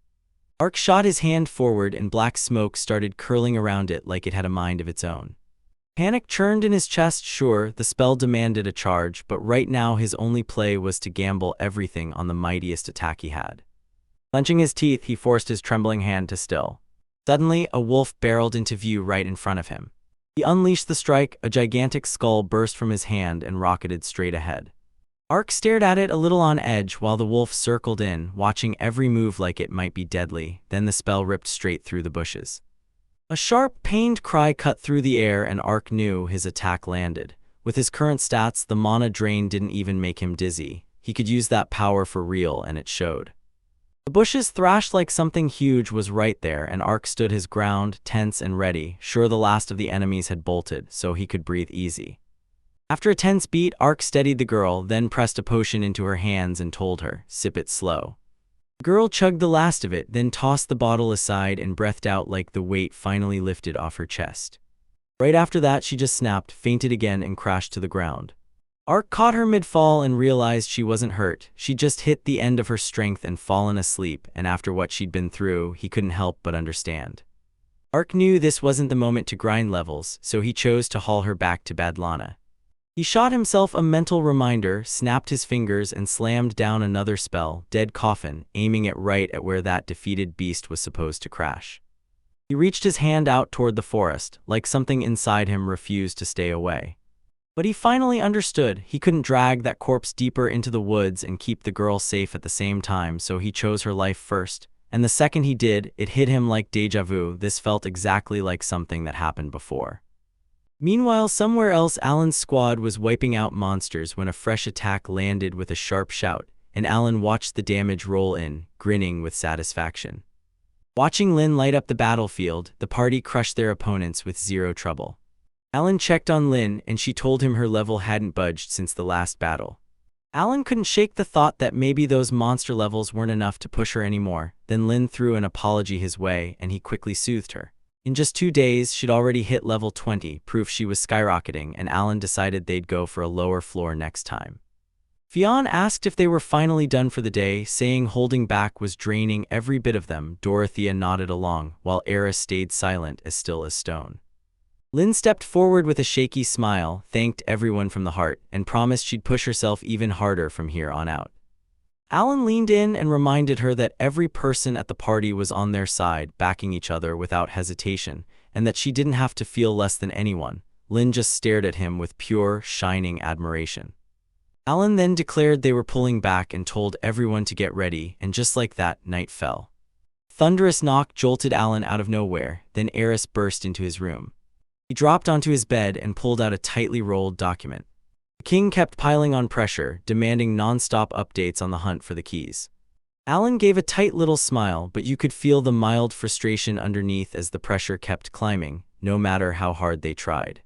Ark shot his hand forward and black smoke started curling around it like it had a mind of its own. Panic churned in his chest. Sure, the spell demanded a charge, but right now his only play was to gamble everything on the mightiest attack he had. Clenching his teeth, he forced his trembling hand to still. Suddenly, a wolf barreled into view right in front of him. He unleashed the strike, a gigantic skull burst from his hand and rocketed straight ahead. Ark stared at it a little on edge while the wolf circled in, watching every move like it might be deadly. Then the spell ripped straight through the bushes. A sharp, pained cry cut through the air and Ark knew his attack landed. With his current stats, the mana drain didn't even make him dizzy. He could use that power for real, and it showed. The bushes thrashed like something huge was right there, and Ark stood his ground, tense and ready, sure the last of the enemies had bolted, so he could breathe easy. After a tense beat, Ark steadied the girl, then pressed a potion into her hands and told her, "Sip it slow." The girl chugged the last of it, then tossed the bottle aside and breathed out like the weight finally lifted off her chest. Right after that, she just snapped, fainted again, and crashed to the ground. Ark caught her mid-fall and realized she wasn't hurt. She just hit the end of her strength and fallen asleep, and after what she'd been through, he couldn't help but understand. Ark knew this wasn't the moment to grind levels, so he chose to haul her back to Badlana. He shot himself a mental reminder, snapped his fingers, and slammed down another spell, Dead Coffin, aiming it right at where that defeated beast was supposed to crash. He reached his hand out toward the forest, like something inside him refused to stay away. But he finally understood. He couldn't drag that corpse deeper into the woods and keep the girl safe at the same time, so he chose her life first. And the second he did, it hit him like deja vu. This felt exactly like something that happened before. Meanwhile, somewhere else, Alan's squad was wiping out monsters when a fresh attack landed with a sharp shout, and Alan watched the damage roll in, grinning with satisfaction. Watching Lin light up the battlefield, the party crushed their opponents with zero trouble. Alan checked on Lin, and she told him her level hadn't budged since the last battle. Alan couldn't shake the thought that maybe those monster levels weren't enough to push her anymore. Then Lin threw an apology his way, and he quickly soothed her. In just 2 days, she'd already hit level 20, proof she was skyrocketing, and Alan decided they'd go for a lower floor next time. Fionn asked if they were finally done for the day, saying holding back was draining every bit of them. Dorothea nodded along, while Eris stayed silent, as still as stone. Lin stepped forward with a shaky smile, thanked everyone from the heart, and promised she'd push herself even harder from here on out. Alan leaned in and reminded her that every person at the party was on their side, backing each other without hesitation, and that she didn't have to feel less than anyone. Lin just stared at him with pure, shining admiration. Alan then declared they were pulling back and told everyone to get ready, and just like that, night fell. Thunderous knock jolted Alan out of nowhere, then Eris burst into his room. He dropped onto his bed and pulled out a tightly rolled document. The king kept piling on pressure, demanding non-stop updates on the hunt for the keys. Alan gave a tight little smile, but you could feel the mild frustration underneath as the pressure kept climbing, no matter how hard they tried.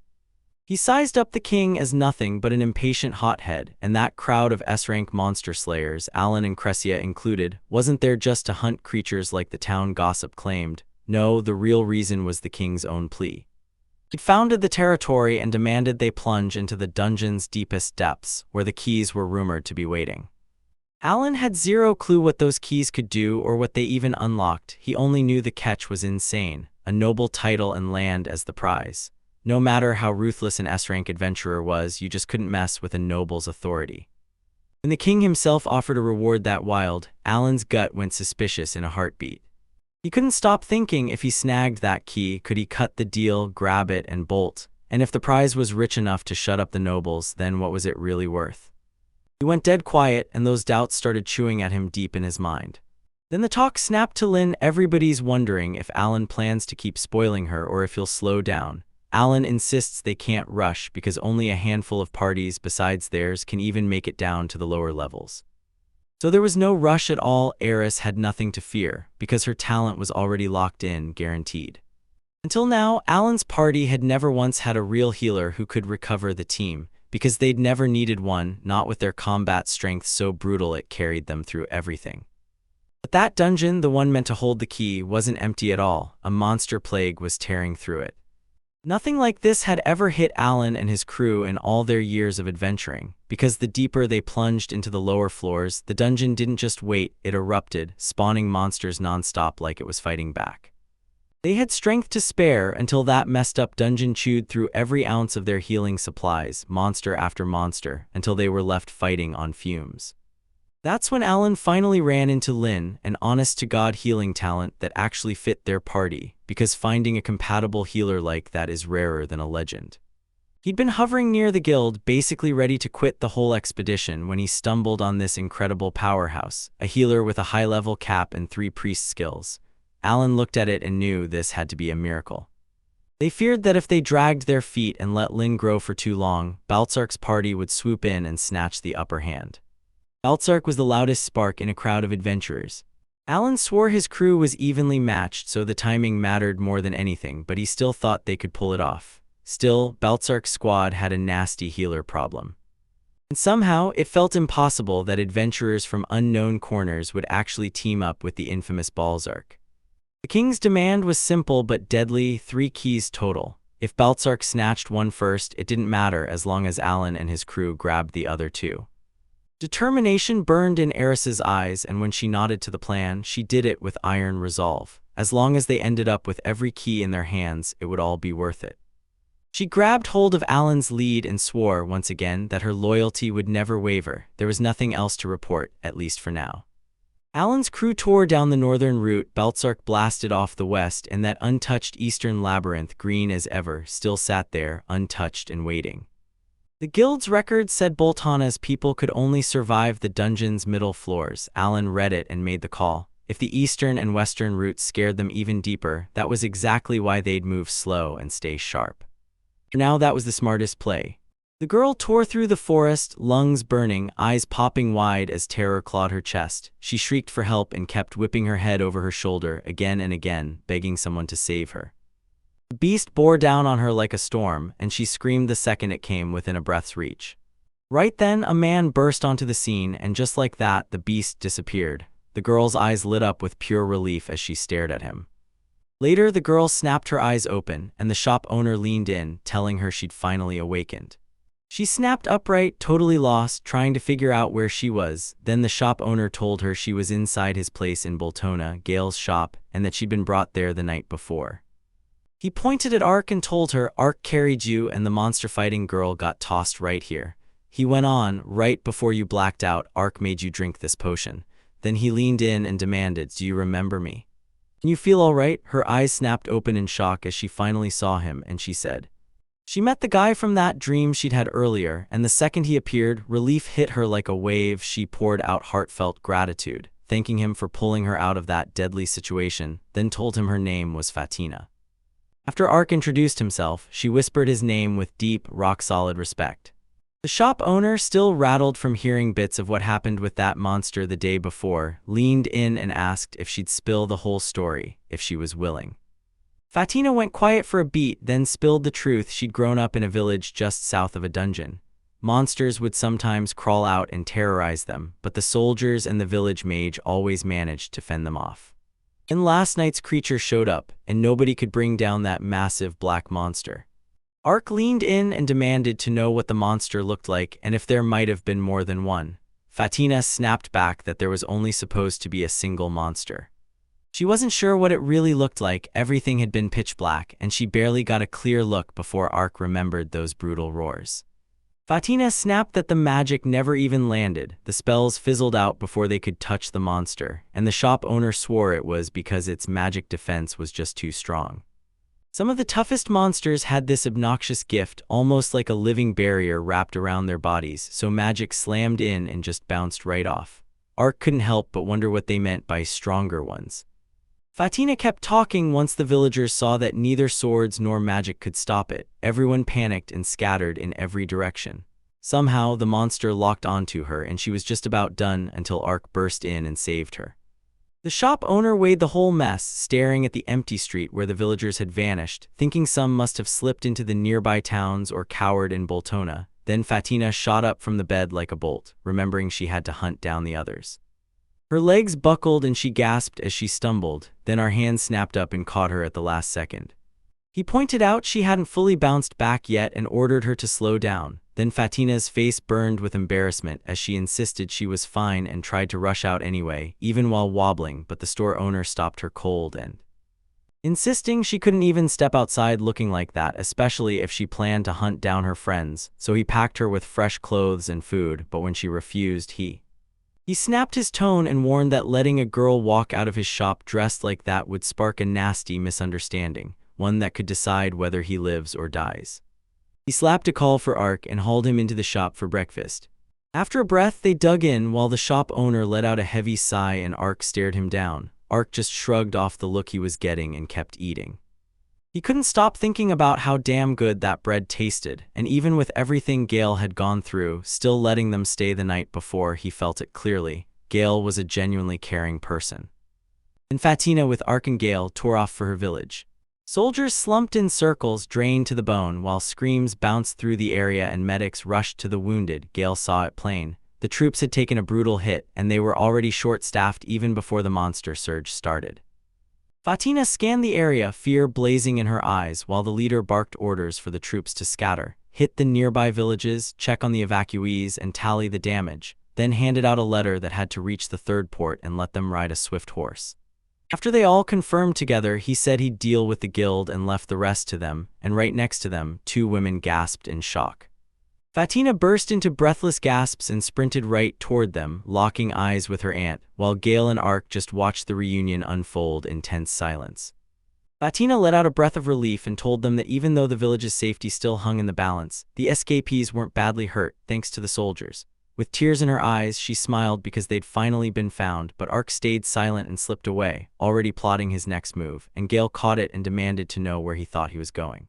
He sized up the king as nothing but an impatient hothead, and that crowd of S-rank monster slayers, Alan and Cressia included, wasn't there just to hunt creatures like the town gossip claimed. No, the real reason was the king's own plea. He'd founded the territory and demanded they plunge into the dungeon's deepest depths, where the keys were rumored to be waiting. Alan had zero clue what those keys could do or what they even unlocked. He only knew the catch was insane, a noble title and land as the prize. No matter how ruthless an S-rank adventurer was, you just couldn't mess with a noble's authority. When the king himself offered a reward that wild, Alan's gut went suspicious in a heartbeat. He couldn't stop thinking, if he snagged that key, could he cut the deal, grab it, and bolt? And if the prize was rich enough to shut up the nobles, then what was it really worth? He He went dead quiet, and those doubts started chewing at him deep in his mind. Then the talk snapped to Lin. Everybody's wondering if Alan plans to keep spoiling her or if he'll slow down. Alan insists they can't rush because only a handful of parties besides theirs can even make it down to the lower levels. So there was no rush at all. Eris had nothing to fear because her talent was already locked in, guaranteed. Until now, Alan's party had never once had a real healer who could recover the team because they'd never needed one, not with their combat strength so brutal it carried them through everything. But that dungeon, the one meant to hold the key, wasn't empty at all. A monster plague was tearing through it. Nothing like this had ever hit Alan and his crew in all their years of adventuring, because the deeper they plunged into the lower floors, the dungeon didn't just wait, it erupted, spawning monsters non-stop like it was fighting back. They had strength to spare until that messed up dungeon chewed through every ounce of their healing supplies, monster after monster, until they were left fighting on fumes. That's when Alan finally ran into Lin, an honest-to-God healing talent that actually fit their party, because finding a compatible healer like that is rarer than a legend. He'd been hovering near the guild, basically ready to quit the whole expedition, when he stumbled on this incredible powerhouse, a healer with a high-level cap and 3 priest skills. Alan looked at it and knew this had to be a miracle. They feared that if they dragged their feet and let Lin grow for too long, Baltzark's party would swoop in and snatch the upper hand. Baltzark was the loudest spark in a crowd of adventurers. Alan swore his crew was evenly matched, so the timing mattered more than anything, but he still thought they could pull it off. Still, Baltzark's squad had a nasty healer problem. And somehow, it felt impossible that adventurers from unknown corners would actually team up with the infamous Baltzark. The king's demand was simple but deadly: 3 keys total. If Baltzark snatched one first, it didn't matter as long as Alan and his crew grabbed the other 2. Determination burned in Eris's eyes, and when she nodded to the plan, she did it with iron resolve. As long as they ended up with every key in their hands, it would all be worth it. She grabbed hold of Alan's lead and swore once again that her loyalty would never waver. There was nothing else to report, at least for now. Alan's crew tore down the northern route. Baltzark blasted off the west, and that untouched eastern labyrinth, green as ever, still sat there, untouched and waiting. The guild's record said Boltana's people could only survive the dungeon's middle floors. Alan read it and made the call. If the eastern and western routes scared them even deeper, that was exactly why they'd move slow and stay sharp. For now, that was the smartest play. The girl tore through the forest, lungs burning, eyes popping wide as terror clawed her chest. She shrieked for help and kept whipping her head over her shoulder again and again, begging someone to save her. The beast bore down on her like a storm, and she screamed the second it came within a breath's reach. Right then, a man burst onto the scene, and just like that, the beast disappeared. The girl's eyes lit up with pure relief as she stared at him. Later, the girl snapped her eyes open, and the shop owner leaned in, telling her she'd finally awakened. She snapped upright, totally lost, trying to figure out where she was. Then the shop owner told her she was inside his place in Boltona, Gale's shop, and that she'd been brought there the night before. He pointed at Ark and told her, "Ark carried you, and the monster-fighting girl got tossed right here." He went on, "Right before you blacked out, Ark made you drink this potion." Then he leaned in and demanded, "Do you remember me? Can you feel all right?" Her eyes snapped open in shock as she finally saw him, and she said, she met the guy from that dream she'd had earlier, and the second he appeared, relief hit her like a wave. She poured out heartfelt gratitude, thanking him for pulling her out of that deadly situation, then told him her name was Fatina. After Ark introduced himself, she whispered his name with deep, rock-solid respect. The shop owner, still rattled from hearing bits of what happened with that monster the day before, leaned in and asked if she'd spill the whole story, if she was willing. Fatina went quiet for a beat, then spilled the truth. She'd grown up in a village just south of a dungeon. Monsters would sometimes crawl out and terrorize them, but the soldiers and the village mage always managed to fend them off. And last night's creature showed up, and nobody could bring down that massive black monster. Ark leaned in and demanded to know what the monster looked like and if there might have been more than one. Fatina snapped back that there was only supposed to be a single monster. She wasn't sure what it really looked like. Everything had been pitch black, and she barely got a clear look before Ark remembered those brutal roars. Fatina snapped that the magic never even landed. The spells fizzled out before they could touch the monster, and the shop owner swore it was because its magic defense was just too strong. Some of the toughest monsters had this obnoxious gift, almost like a living barrier wrapped around their bodies, so magic slammed in and just bounced right off. Ark couldn't help but wonder what they meant by stronger ones. Fatina kept talking once the villagers saw that neither swords nor magic could stop it. Everyone panicked and scattered in every direction. Somehow, the monster locked onto her and she was just about done until Ark burst in and saved her. The shop owner weighed the whole mess, staring at the empty street where the villagers had vanished, thinking some must have slipped into the nearby towns or cowered in Boltona. Then Fatina shot up from the bed like a bolt, remembering she had to hunt down the others. Her legs buckled and she gasped as she stumbled, then our hand snapped up and caught her at the last second. He pointed out she hadn't fully bounced back yet and ordered her to slow down. Then Fatina's face burned with embarrassment as she insisted she was fine and tried to rush out anyway, even while wobbling, but the store owner stopped her cold and insisting she couldn't even step outside looking like that, especially if she planned to hunt down her friends, so he packed her with fresh clothes and food, but when she refused, he snapped his tone and warned that letting a girl walk out of his shop dressed like that would spark a nasty misunderstanding, one that could decide whether he lives or dies. He slapped a call for Ark and hauled him into the shop for breakfast. After a breath, they dug in while the shop owner let out a heavy sigh and Ark stared him down. Ark just shrugged off the look he was getting and kept eating. He couldn't stop thinking about how damn good that bread tasted, and even with everything Gale had gone through, still letting them stay the night before, he felt it clearly. Gale was a genuinely caring person. And Fatina, with Ark and Gale, tore off for her village. Soldiers slumped in circles, drained to the bone, while screams bounced through the area and medics rushed to the wounded. Gale saw it plain. The troops had taken a brutal hit, and they were already short-staffed even before the monster surge started. Fatina scanned the area, fear blazing in her eyes, while the leader barked orders for the troops to scatter, hit the nearby villages, check on the evacuees, and tally the damage, then handed out a letter that had to reach the third port and let them ride a swift horse. After they all confirmed together, he said he'd deal with the guild and left the rest to them, and right next to them, two women gasped in shock. Fatina burst into breathless gasps and sprinted right toward them, locking eyes with her aunt, while Gale and Ark just watched the reunion unfold in tense silence. Fatina let out a breath of relief and told them that even though the village's safety still hung in the balance, the escapees weren't badly hurt, thanks to the soldiers. With tears in her eyes, she smiled because they'd finally been found, but Ark stayed silent and slipped away, already plotting his next move, and Gale caught it and demanded to know where he thought he was going.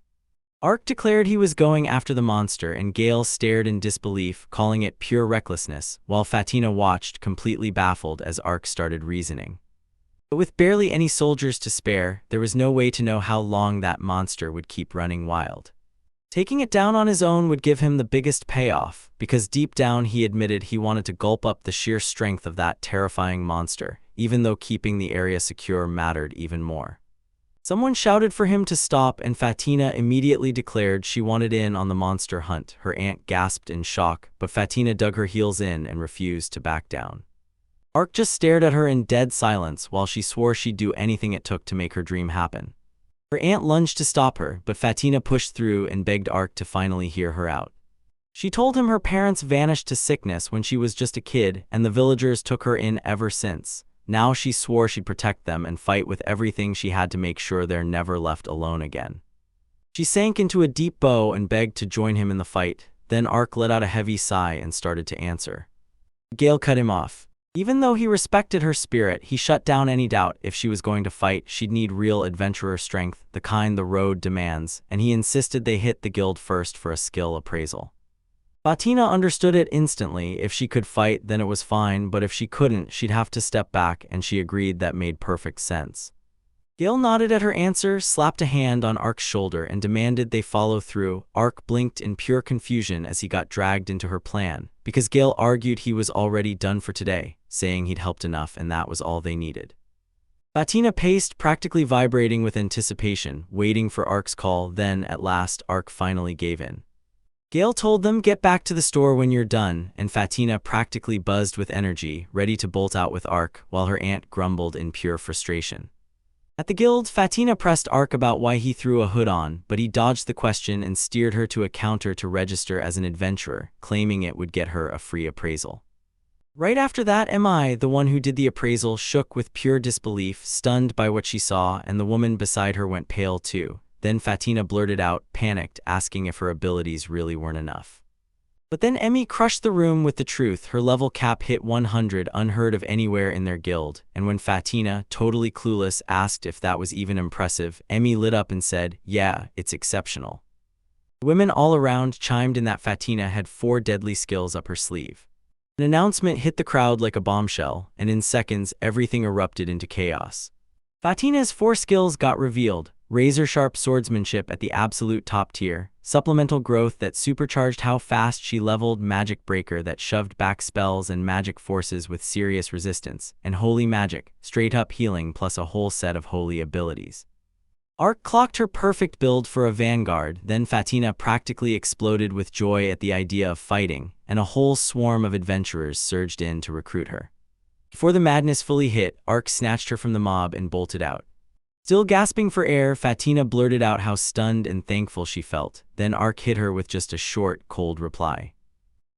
Ark declared he was going after the monster, and Gale stared in disbelief, calling it pure recklessness, while Fatina watched, completely baffled, as Ark started reasoning. But with barely any soldiers to spare, there was no way to know how long that monster would keep running wild. Taking it down on his own would give him the biggest payoff, because deep down he admitted he wanted to gulp up the sheer strength of that terrifying monster, even though keeping the area secure mattered even more. Someone shouted for him to stop, and Fatina immediately declared she wanted in on the monster hunt. Her aunt gasped in shock, but Fatina dug her heels in and refused to back down. Ark just stared at her in dead silence while she swore she'd do anything it took to make her dream happen. Her aunt lunged to stop her, but Fatina pushed through and begged Ark to finally hear her out. She told him her parents vanished to sickness when she was just a kid, and the villagers took her in ever since. Now she swore she'd protect them and fight with everything she had to make sure they're never left alone again. She sank into a deep bow and begged to join him in the fight. Then Ark let out a heavy sigh and started to answer. Gale cut him off. Even though he respected her spirit, he shut down any doubt if she was going to fight. She'd need real adventurer strength, the kind the road demands, and he insisted they hit the guild first for a skill appraisal. Fatina understood it instantly. If she could fight, then it was fine, but if she couldn't, she'd have to step back, and she agreed that made perfect sense. Gale nodded at her answer, slapped a hand on Ark's shoulder, and demanded they follow through. Ark blinked in pure confusion as he got dragged into her plan, because Gale argued he was already done for today, saying he'd helped enough and that was all they needed. Fatina paced, practically vibrating with anticipation, waiting for Ark's call. Then, at last, Ark finally gave in. Gale told them, "Get back to the store when you're done," and Fatina practically buzzed with energy, ready to bolt out with Ark, while her aunt grumbled in pure frustration. At the guild, Fatina pressed Ark about why he threw a hood on, but he dodged the question and steered her to a counter to register as an adventurer, claiming it would get her a free appraisal. Right after that, Mi, the one who did the appraisal, shook with pure disbelief, stunned by what she saw, and the woman beside her went pale too. Then Fatina blurted out, panicked, asking if her abilities really weren't enough. But then Emmy crushed the room with the truth. Her level cap hit 100, unheard of anywhere in their guild, and when Fatina, totally clueless, asked if that was even impressive, Emmy lit up and said, "Yeah, it's exceptional." Women all around chimed in that Fatina had 4 deadly skills up her sleeve. An announcement hit the crowd like a bombshell, and in seconds everything erupted into chaos. Fatina's 4 skills got revealed: razor-sharp swordsmanship at the absolute top tier, supplemental growth that supercharged how fast she leveled, magic breaker that shoved back spells and magic forces with serious resistance, and holy magic, straight-up healing plus a whole set of holy abilities. Arc clocked her perfect build for a vanguard, then Fatina practically exploded with joy at the idea of fighting, and a whole swarm of adventurers surged in to recruit her. Before the madness fully hit, Arc snatched her from the mob and bolted out. Still gasping for air, Fatina blurted out how stunned and thankful she felt, then Arc hit her with just a short, cold reply.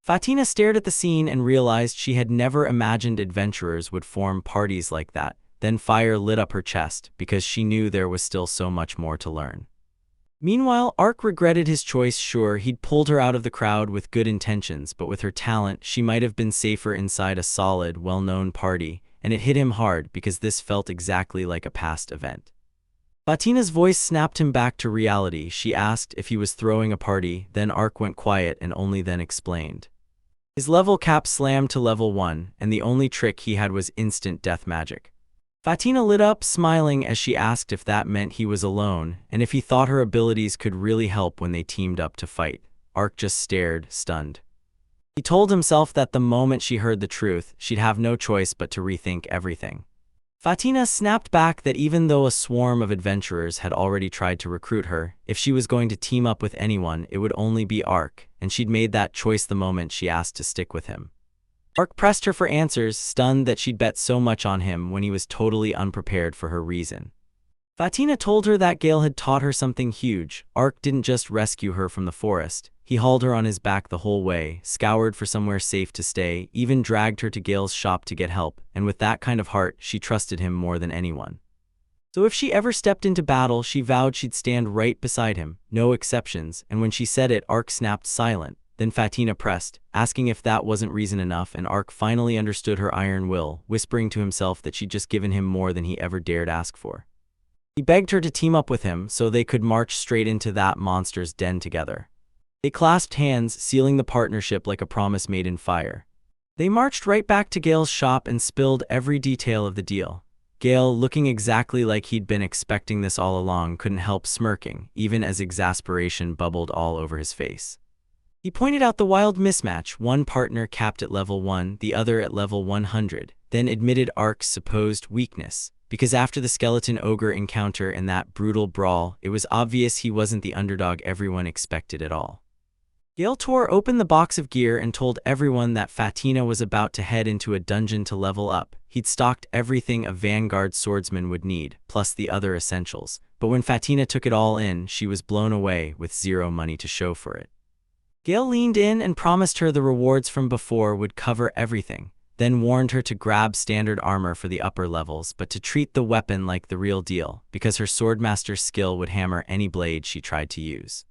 Fatina stared at the scene and realized she had never imagined adventurers would form parties like that. Then fire lit up her chest, because she knew there was still so much more to learn. Meanwhile, Arc regretted his choice. Sure, he'd pulled her out of the crowd with good intentions, but with her talent, she might have been safer inside a solid, well-known party, and it hit him hard because this felt exactly like a past event. Fatina's voice snapped him back to reality. She asked if he was throwing a party, then Arc went quiet and only then explained. His level cap slammed to level 1, and the only trick he had was instant death magic. Fatina lit up, smiling as she asked if that meant he was alone, and if he thought her abilities could really help when they teamed up to fight. Arc just stared, stunned. He told himself that the moment she heard the truth, she'd have no choice but to rethink everything. Fatina snapped back that even though a swarm of adventurers had already tried to recruit her, if she was going to team up with anyone, it would only be Arc, and she'd made that choice the moment she asked to stick with him. Arc pressed her for answers, stunned that she'd bet so much on him when he was totally unprepared for her reason. Fatina told her that Gale had taught her something huge. Arc didn't just rescue her from the forest. He hauled her on his back the whole way, scoured for somewhere safe to stay, even dragged her to Gale's shop to get help, and with that kind of heart, she trusted him more than anyone. So if she ever stepped into battle, she vowed she'd stand right beside him, no exceptions, and when she said it, Arc snapped silent. Then Fatina pressed, asking if that wasn't reason enough, and Arc finally understood her iron will, whispering to himself that she'd just given him more than he ever dared ask for. He begged her to team up with him so they could march straight into that monster's den together. They clasped hands, sealing the partnership like a promise made in fire. They marched right back to Gale's shop and spilled every detail of the deal. Gale, looking exactly like he'd been expecting this all along, couldn't help smirking, even as exasperation bubbled all over his face. He pointed out the wild mismatch, one partner capped at level 1, the other at level 100, then admitted Arc's supposed weakness, because after the skeleton ogre encounter and that brutal brawl, it was obvious he wasn't the underdog everyone expected at all. Gale tore open the box of gear and told everyone that Fatina was about to head into a dungeon to level up. He'd stocked everything a vanguard swordsman would need, plus the other essentials, but when Fatina took it all in, she was blown away with zero money to show for it. Gale leaned in and promised her the rewards from before would cover everything, then warned her to grab standard armor for the upper levels but to treat the weapon like the real deal, because her swordmaster's skill would hammer any blade she tried to use.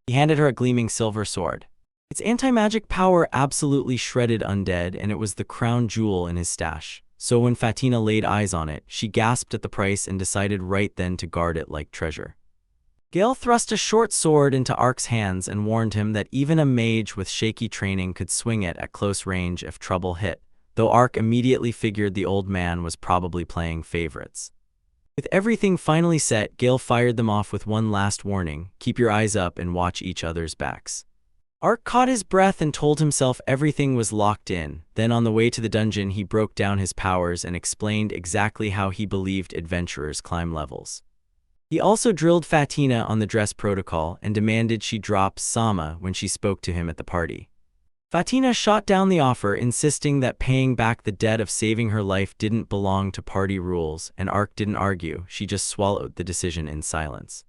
He handed her a gleaming silver sword. Its anti-magic power absolutely shredded undead, and it was the crown jewel in his stash. So when Fatina laid eyes on it, she gasped at the price and decided right then to guard it like treasure. Gale thrust a short sword into Arc's hands and warned him that even a mage with shaky training could swing it at close range if trouble hit, though Arc immediately figured the old man was probably playing favorites. With everything finally set, Gale fired them off with one last warning: keep your eyes up and watch each other's backs. Arc caught his breath and told himself everything was locked in. Then on the way to the dungeon, he broke down his powers and explained exactly how he believed adventurers climb levels. He also drilled Fatina on the dress protocol and demanded she drop Sama when she spoke to him at the party. Fatina shot down the offer, insisting that paying back the debt of saving her life didn't belong to party rules, and Arc didn't argue. She just swallowed the decision in silence.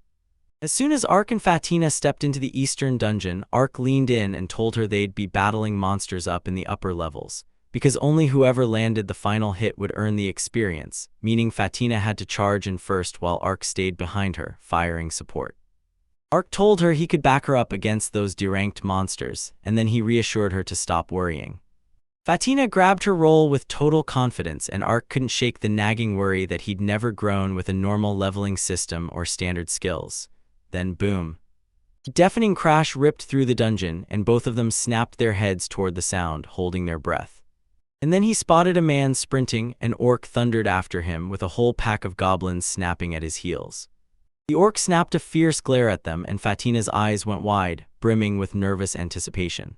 As soon as Arc and Fatina stepped into the eastern dungeon, Arc leaned in and told her they'd be battling monsters up in the upper levels, because only whoever landed the final hit would earn the experience, meaning Fatina had to charge in first while Arc stayed behind her, firing support. Ark told her he could back her up against those deranked monsters, and then he reassured her to stop worrying. Fatina grabbed her role with total confidence, and Ark couldn't shake the nagging worry that he'd never grown with a normal leveling system or standard skills. Then boom. A deafening crash ripped through the dungeon, and both of them snapped their heads toward the sound, holding their breath. And then he spotted a man sprinting, and Orc thundered after him with a whole pack of goblins snapping at his heels. The Orc snapped a fierce glare at them, and Fatina's eyes went wide, brimming with nervous anticipation.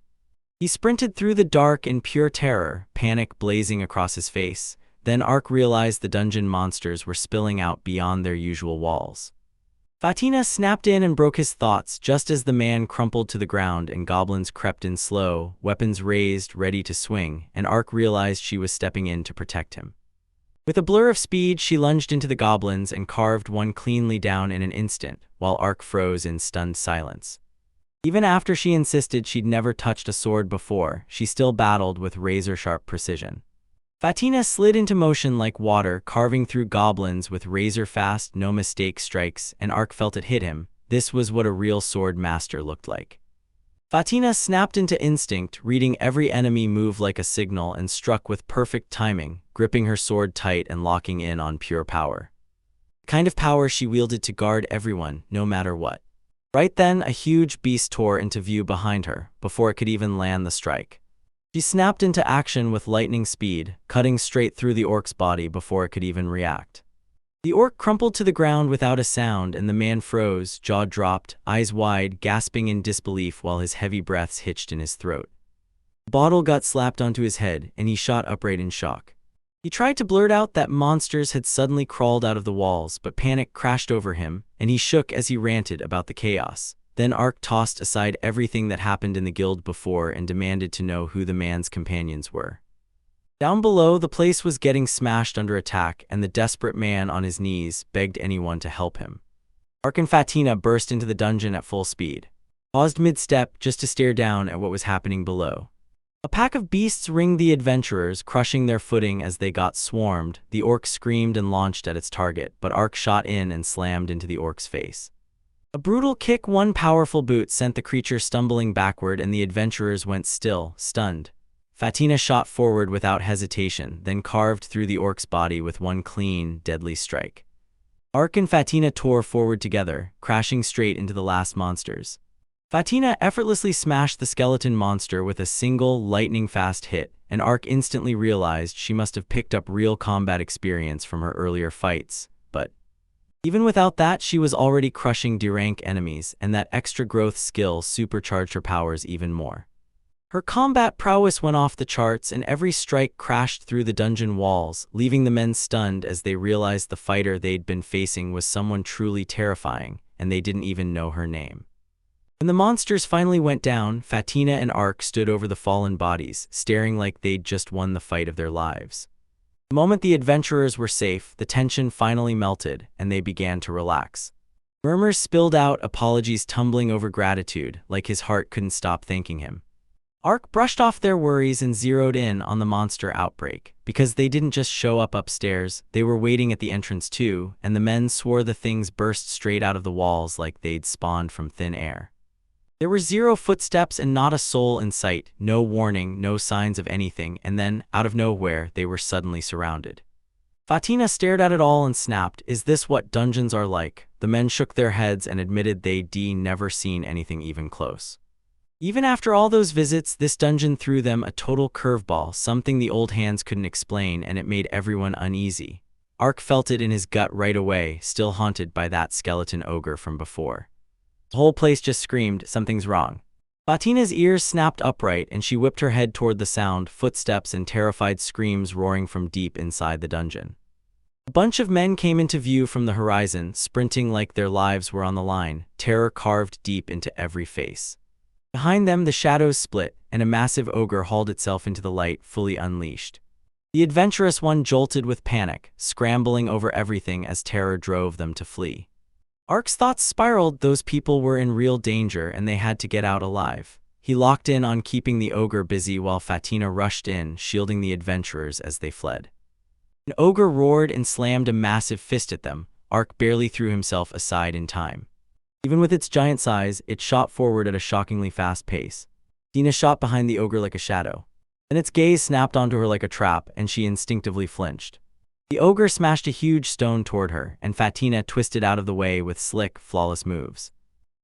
He sprinted through the dark in pure terror, panic blazing across his face. Then Ark realized the dungeon monsters were spilling out beyond their usual walls. Fatina snapped in and broke his thoughts just as the man crumpled to the ground and goblins crept in slow, weapons raised, ready to swing, and Ark realized she was stepping in to protect him. With a blur of speed, she lunged into the goblins and carved one cleanly down in an instant, while Ark froze in stunned silence. Even after she insisted she'd never touched a sword before, she still battled with razor-sharp precision. Fatina slid into motion like water, carving through goblins with razor-fast, no-mistake strikes, and Ark felt it hit him. This was what a real sword master looked like. Fatina snapped into instinct, reading every enemy move like a signal, and struck with perfect timing, gripping her sword tight and locking in on pure power. The kind of power she wielded to guard everyone, no matter what. Right then, a huge beast tore into view behind her, before it could even land the strike. She snapped into action with lightning speed, cutting straight through the Orc's body before it could even react. The Orc crumpled to the ground without a sound, and the man froze, jaw dropped, eyes wide, gasping in disbelief while his heavy breaths hitched in his throat. A bottle got slapped onto his head, and he shot upright in shock. He tried to blurt out that monsters had suddenly crawled out of the walls, but panic crashed over him, and he shook as he ranted about the chaos. Then Ark tossed aside everything that happened in the guild before and demanded to know who the man's companions were. Down below, the place was getting smashed under attack, and the desperate man on his knees begged anyone to help him. Ark and Fatina burst into the dungeon at full speed, paused mid-step just to stare down at what was happening below. A pack of beasts ringed the adventurers, crushing their footing as they got swarmed. The Orc screamed and launched at its target, but Ark shot in and slammed into the Orc's face. A brutal kick, one powerful boot, sent the creature stumbling backward, and the adventurers went still, stunned. Fatina shot forward without hesitation, then carved through the Orc's body with one clean, deadly strike. Ark and Fatina tore forward together, crashing straight into the last monsters. Fatina effortlessly smashed the skeleton monster with a single, lightning-fast hit, and Ark instantly realized she must have picked up real combat experience from her earlier fights, but even without that, she was already crushing D-rank enemies, and that extra growth skill supercharged her powers even more. Her combat prowess went off the charts, and every strike crashed through the dungeon walls, leaving the men stunned as they realized the fighter they'd been facing was someone truly terrifying, and they didn't even know her name. When the monsters finally went down, Fatina and Ark stood over the fallen bodies, staring like they'd just won the fight of their lives. The moment the adventurers were safe, the tension finally melted, and they began to relax. Murmurs spilled out, apologies tumbling over gratitude, like his heart couldn't stop thanking him. Ark brushed off their worries and zeroed in on the monster outbreak, because they didn't just show up upstairs, they were waiting at the entrance too, and the men swore the things burst straight out of the walls like they'd spawned from thin air. There were 0 footsteps and not a soul in sight, no warning, no signs of anything, and then, out of nowhere, they were suddenly surrounded. Fatina stared at it all and snapped, "Is this what dungeons are like?" The men shook their heads and admitted they'd never seen anything even close. Even after all those visits, this dungeon threw them a total curveball, something the old hands couldn't explain, and it made everyone uneasy. Ark felt it in his gut right away, still haunted by that skeleton ogre from before. The whole place just screamed, "Something's wrong." Fatina's ears snapped upright, and she whipped her head toward the sound, footsteps and terrified screams roaring from deep inside the dungeon. A bunch of men came into view from the horizon, sprinting like their lives were on the line, terror carved deep into every face. Behind them, the shadows split, and a massive ogre hauled itself into the light, fully unleashed. The adventurous one jolted with panic, scrambling over everything as terror drove them to flee. Ark's thoughts spiraled. Those people were in real danger, and they had to get out alive. He locked in on keeping the ogre busy while Fatina rushed in, shielding the adventurers as they fled. An ogre roared and slammed a massive fist at them. Ark barely threw himself aside in time. Even with its giant size, it shot forward at a shockingly fast pace. Dina shot behind the ogre like a shadow. Then its gaze snapped onto her like a trap, and she instinctively flinched. The ogre smashed a huge stone toward her, and Fatina twisted out of the way with slick, flawless moves.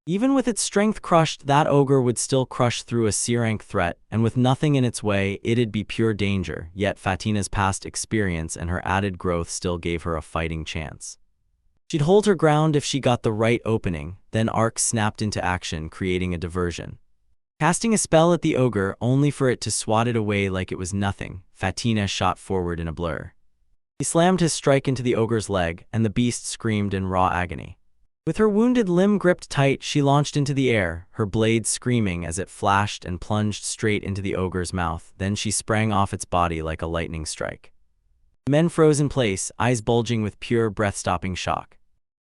Even with its strength crushed, that ogre would still crush through a C-rank threat, and with nothing in its way, it'd be pure danger, yet Fatina's past experience and her added growth still gave her a fighting chance. She'd hold her ground if she got the right opening, then Arc snapped into action, creating a diversion. Casting a spell at the ogre, only for it to swat it away like it was nothing, Fatina shot forward in a blur. He slammed his strike into the ogre's leg, and the beast screamed in raw agony. With her wounded limb gripped tight, she launched into the air, her blade screaming as it flashed and plunged straight into the ogre's mouth. Then she sprang off its body like a lightning strike. The men froze in place, eyes bulging with pure breath-stopping shock.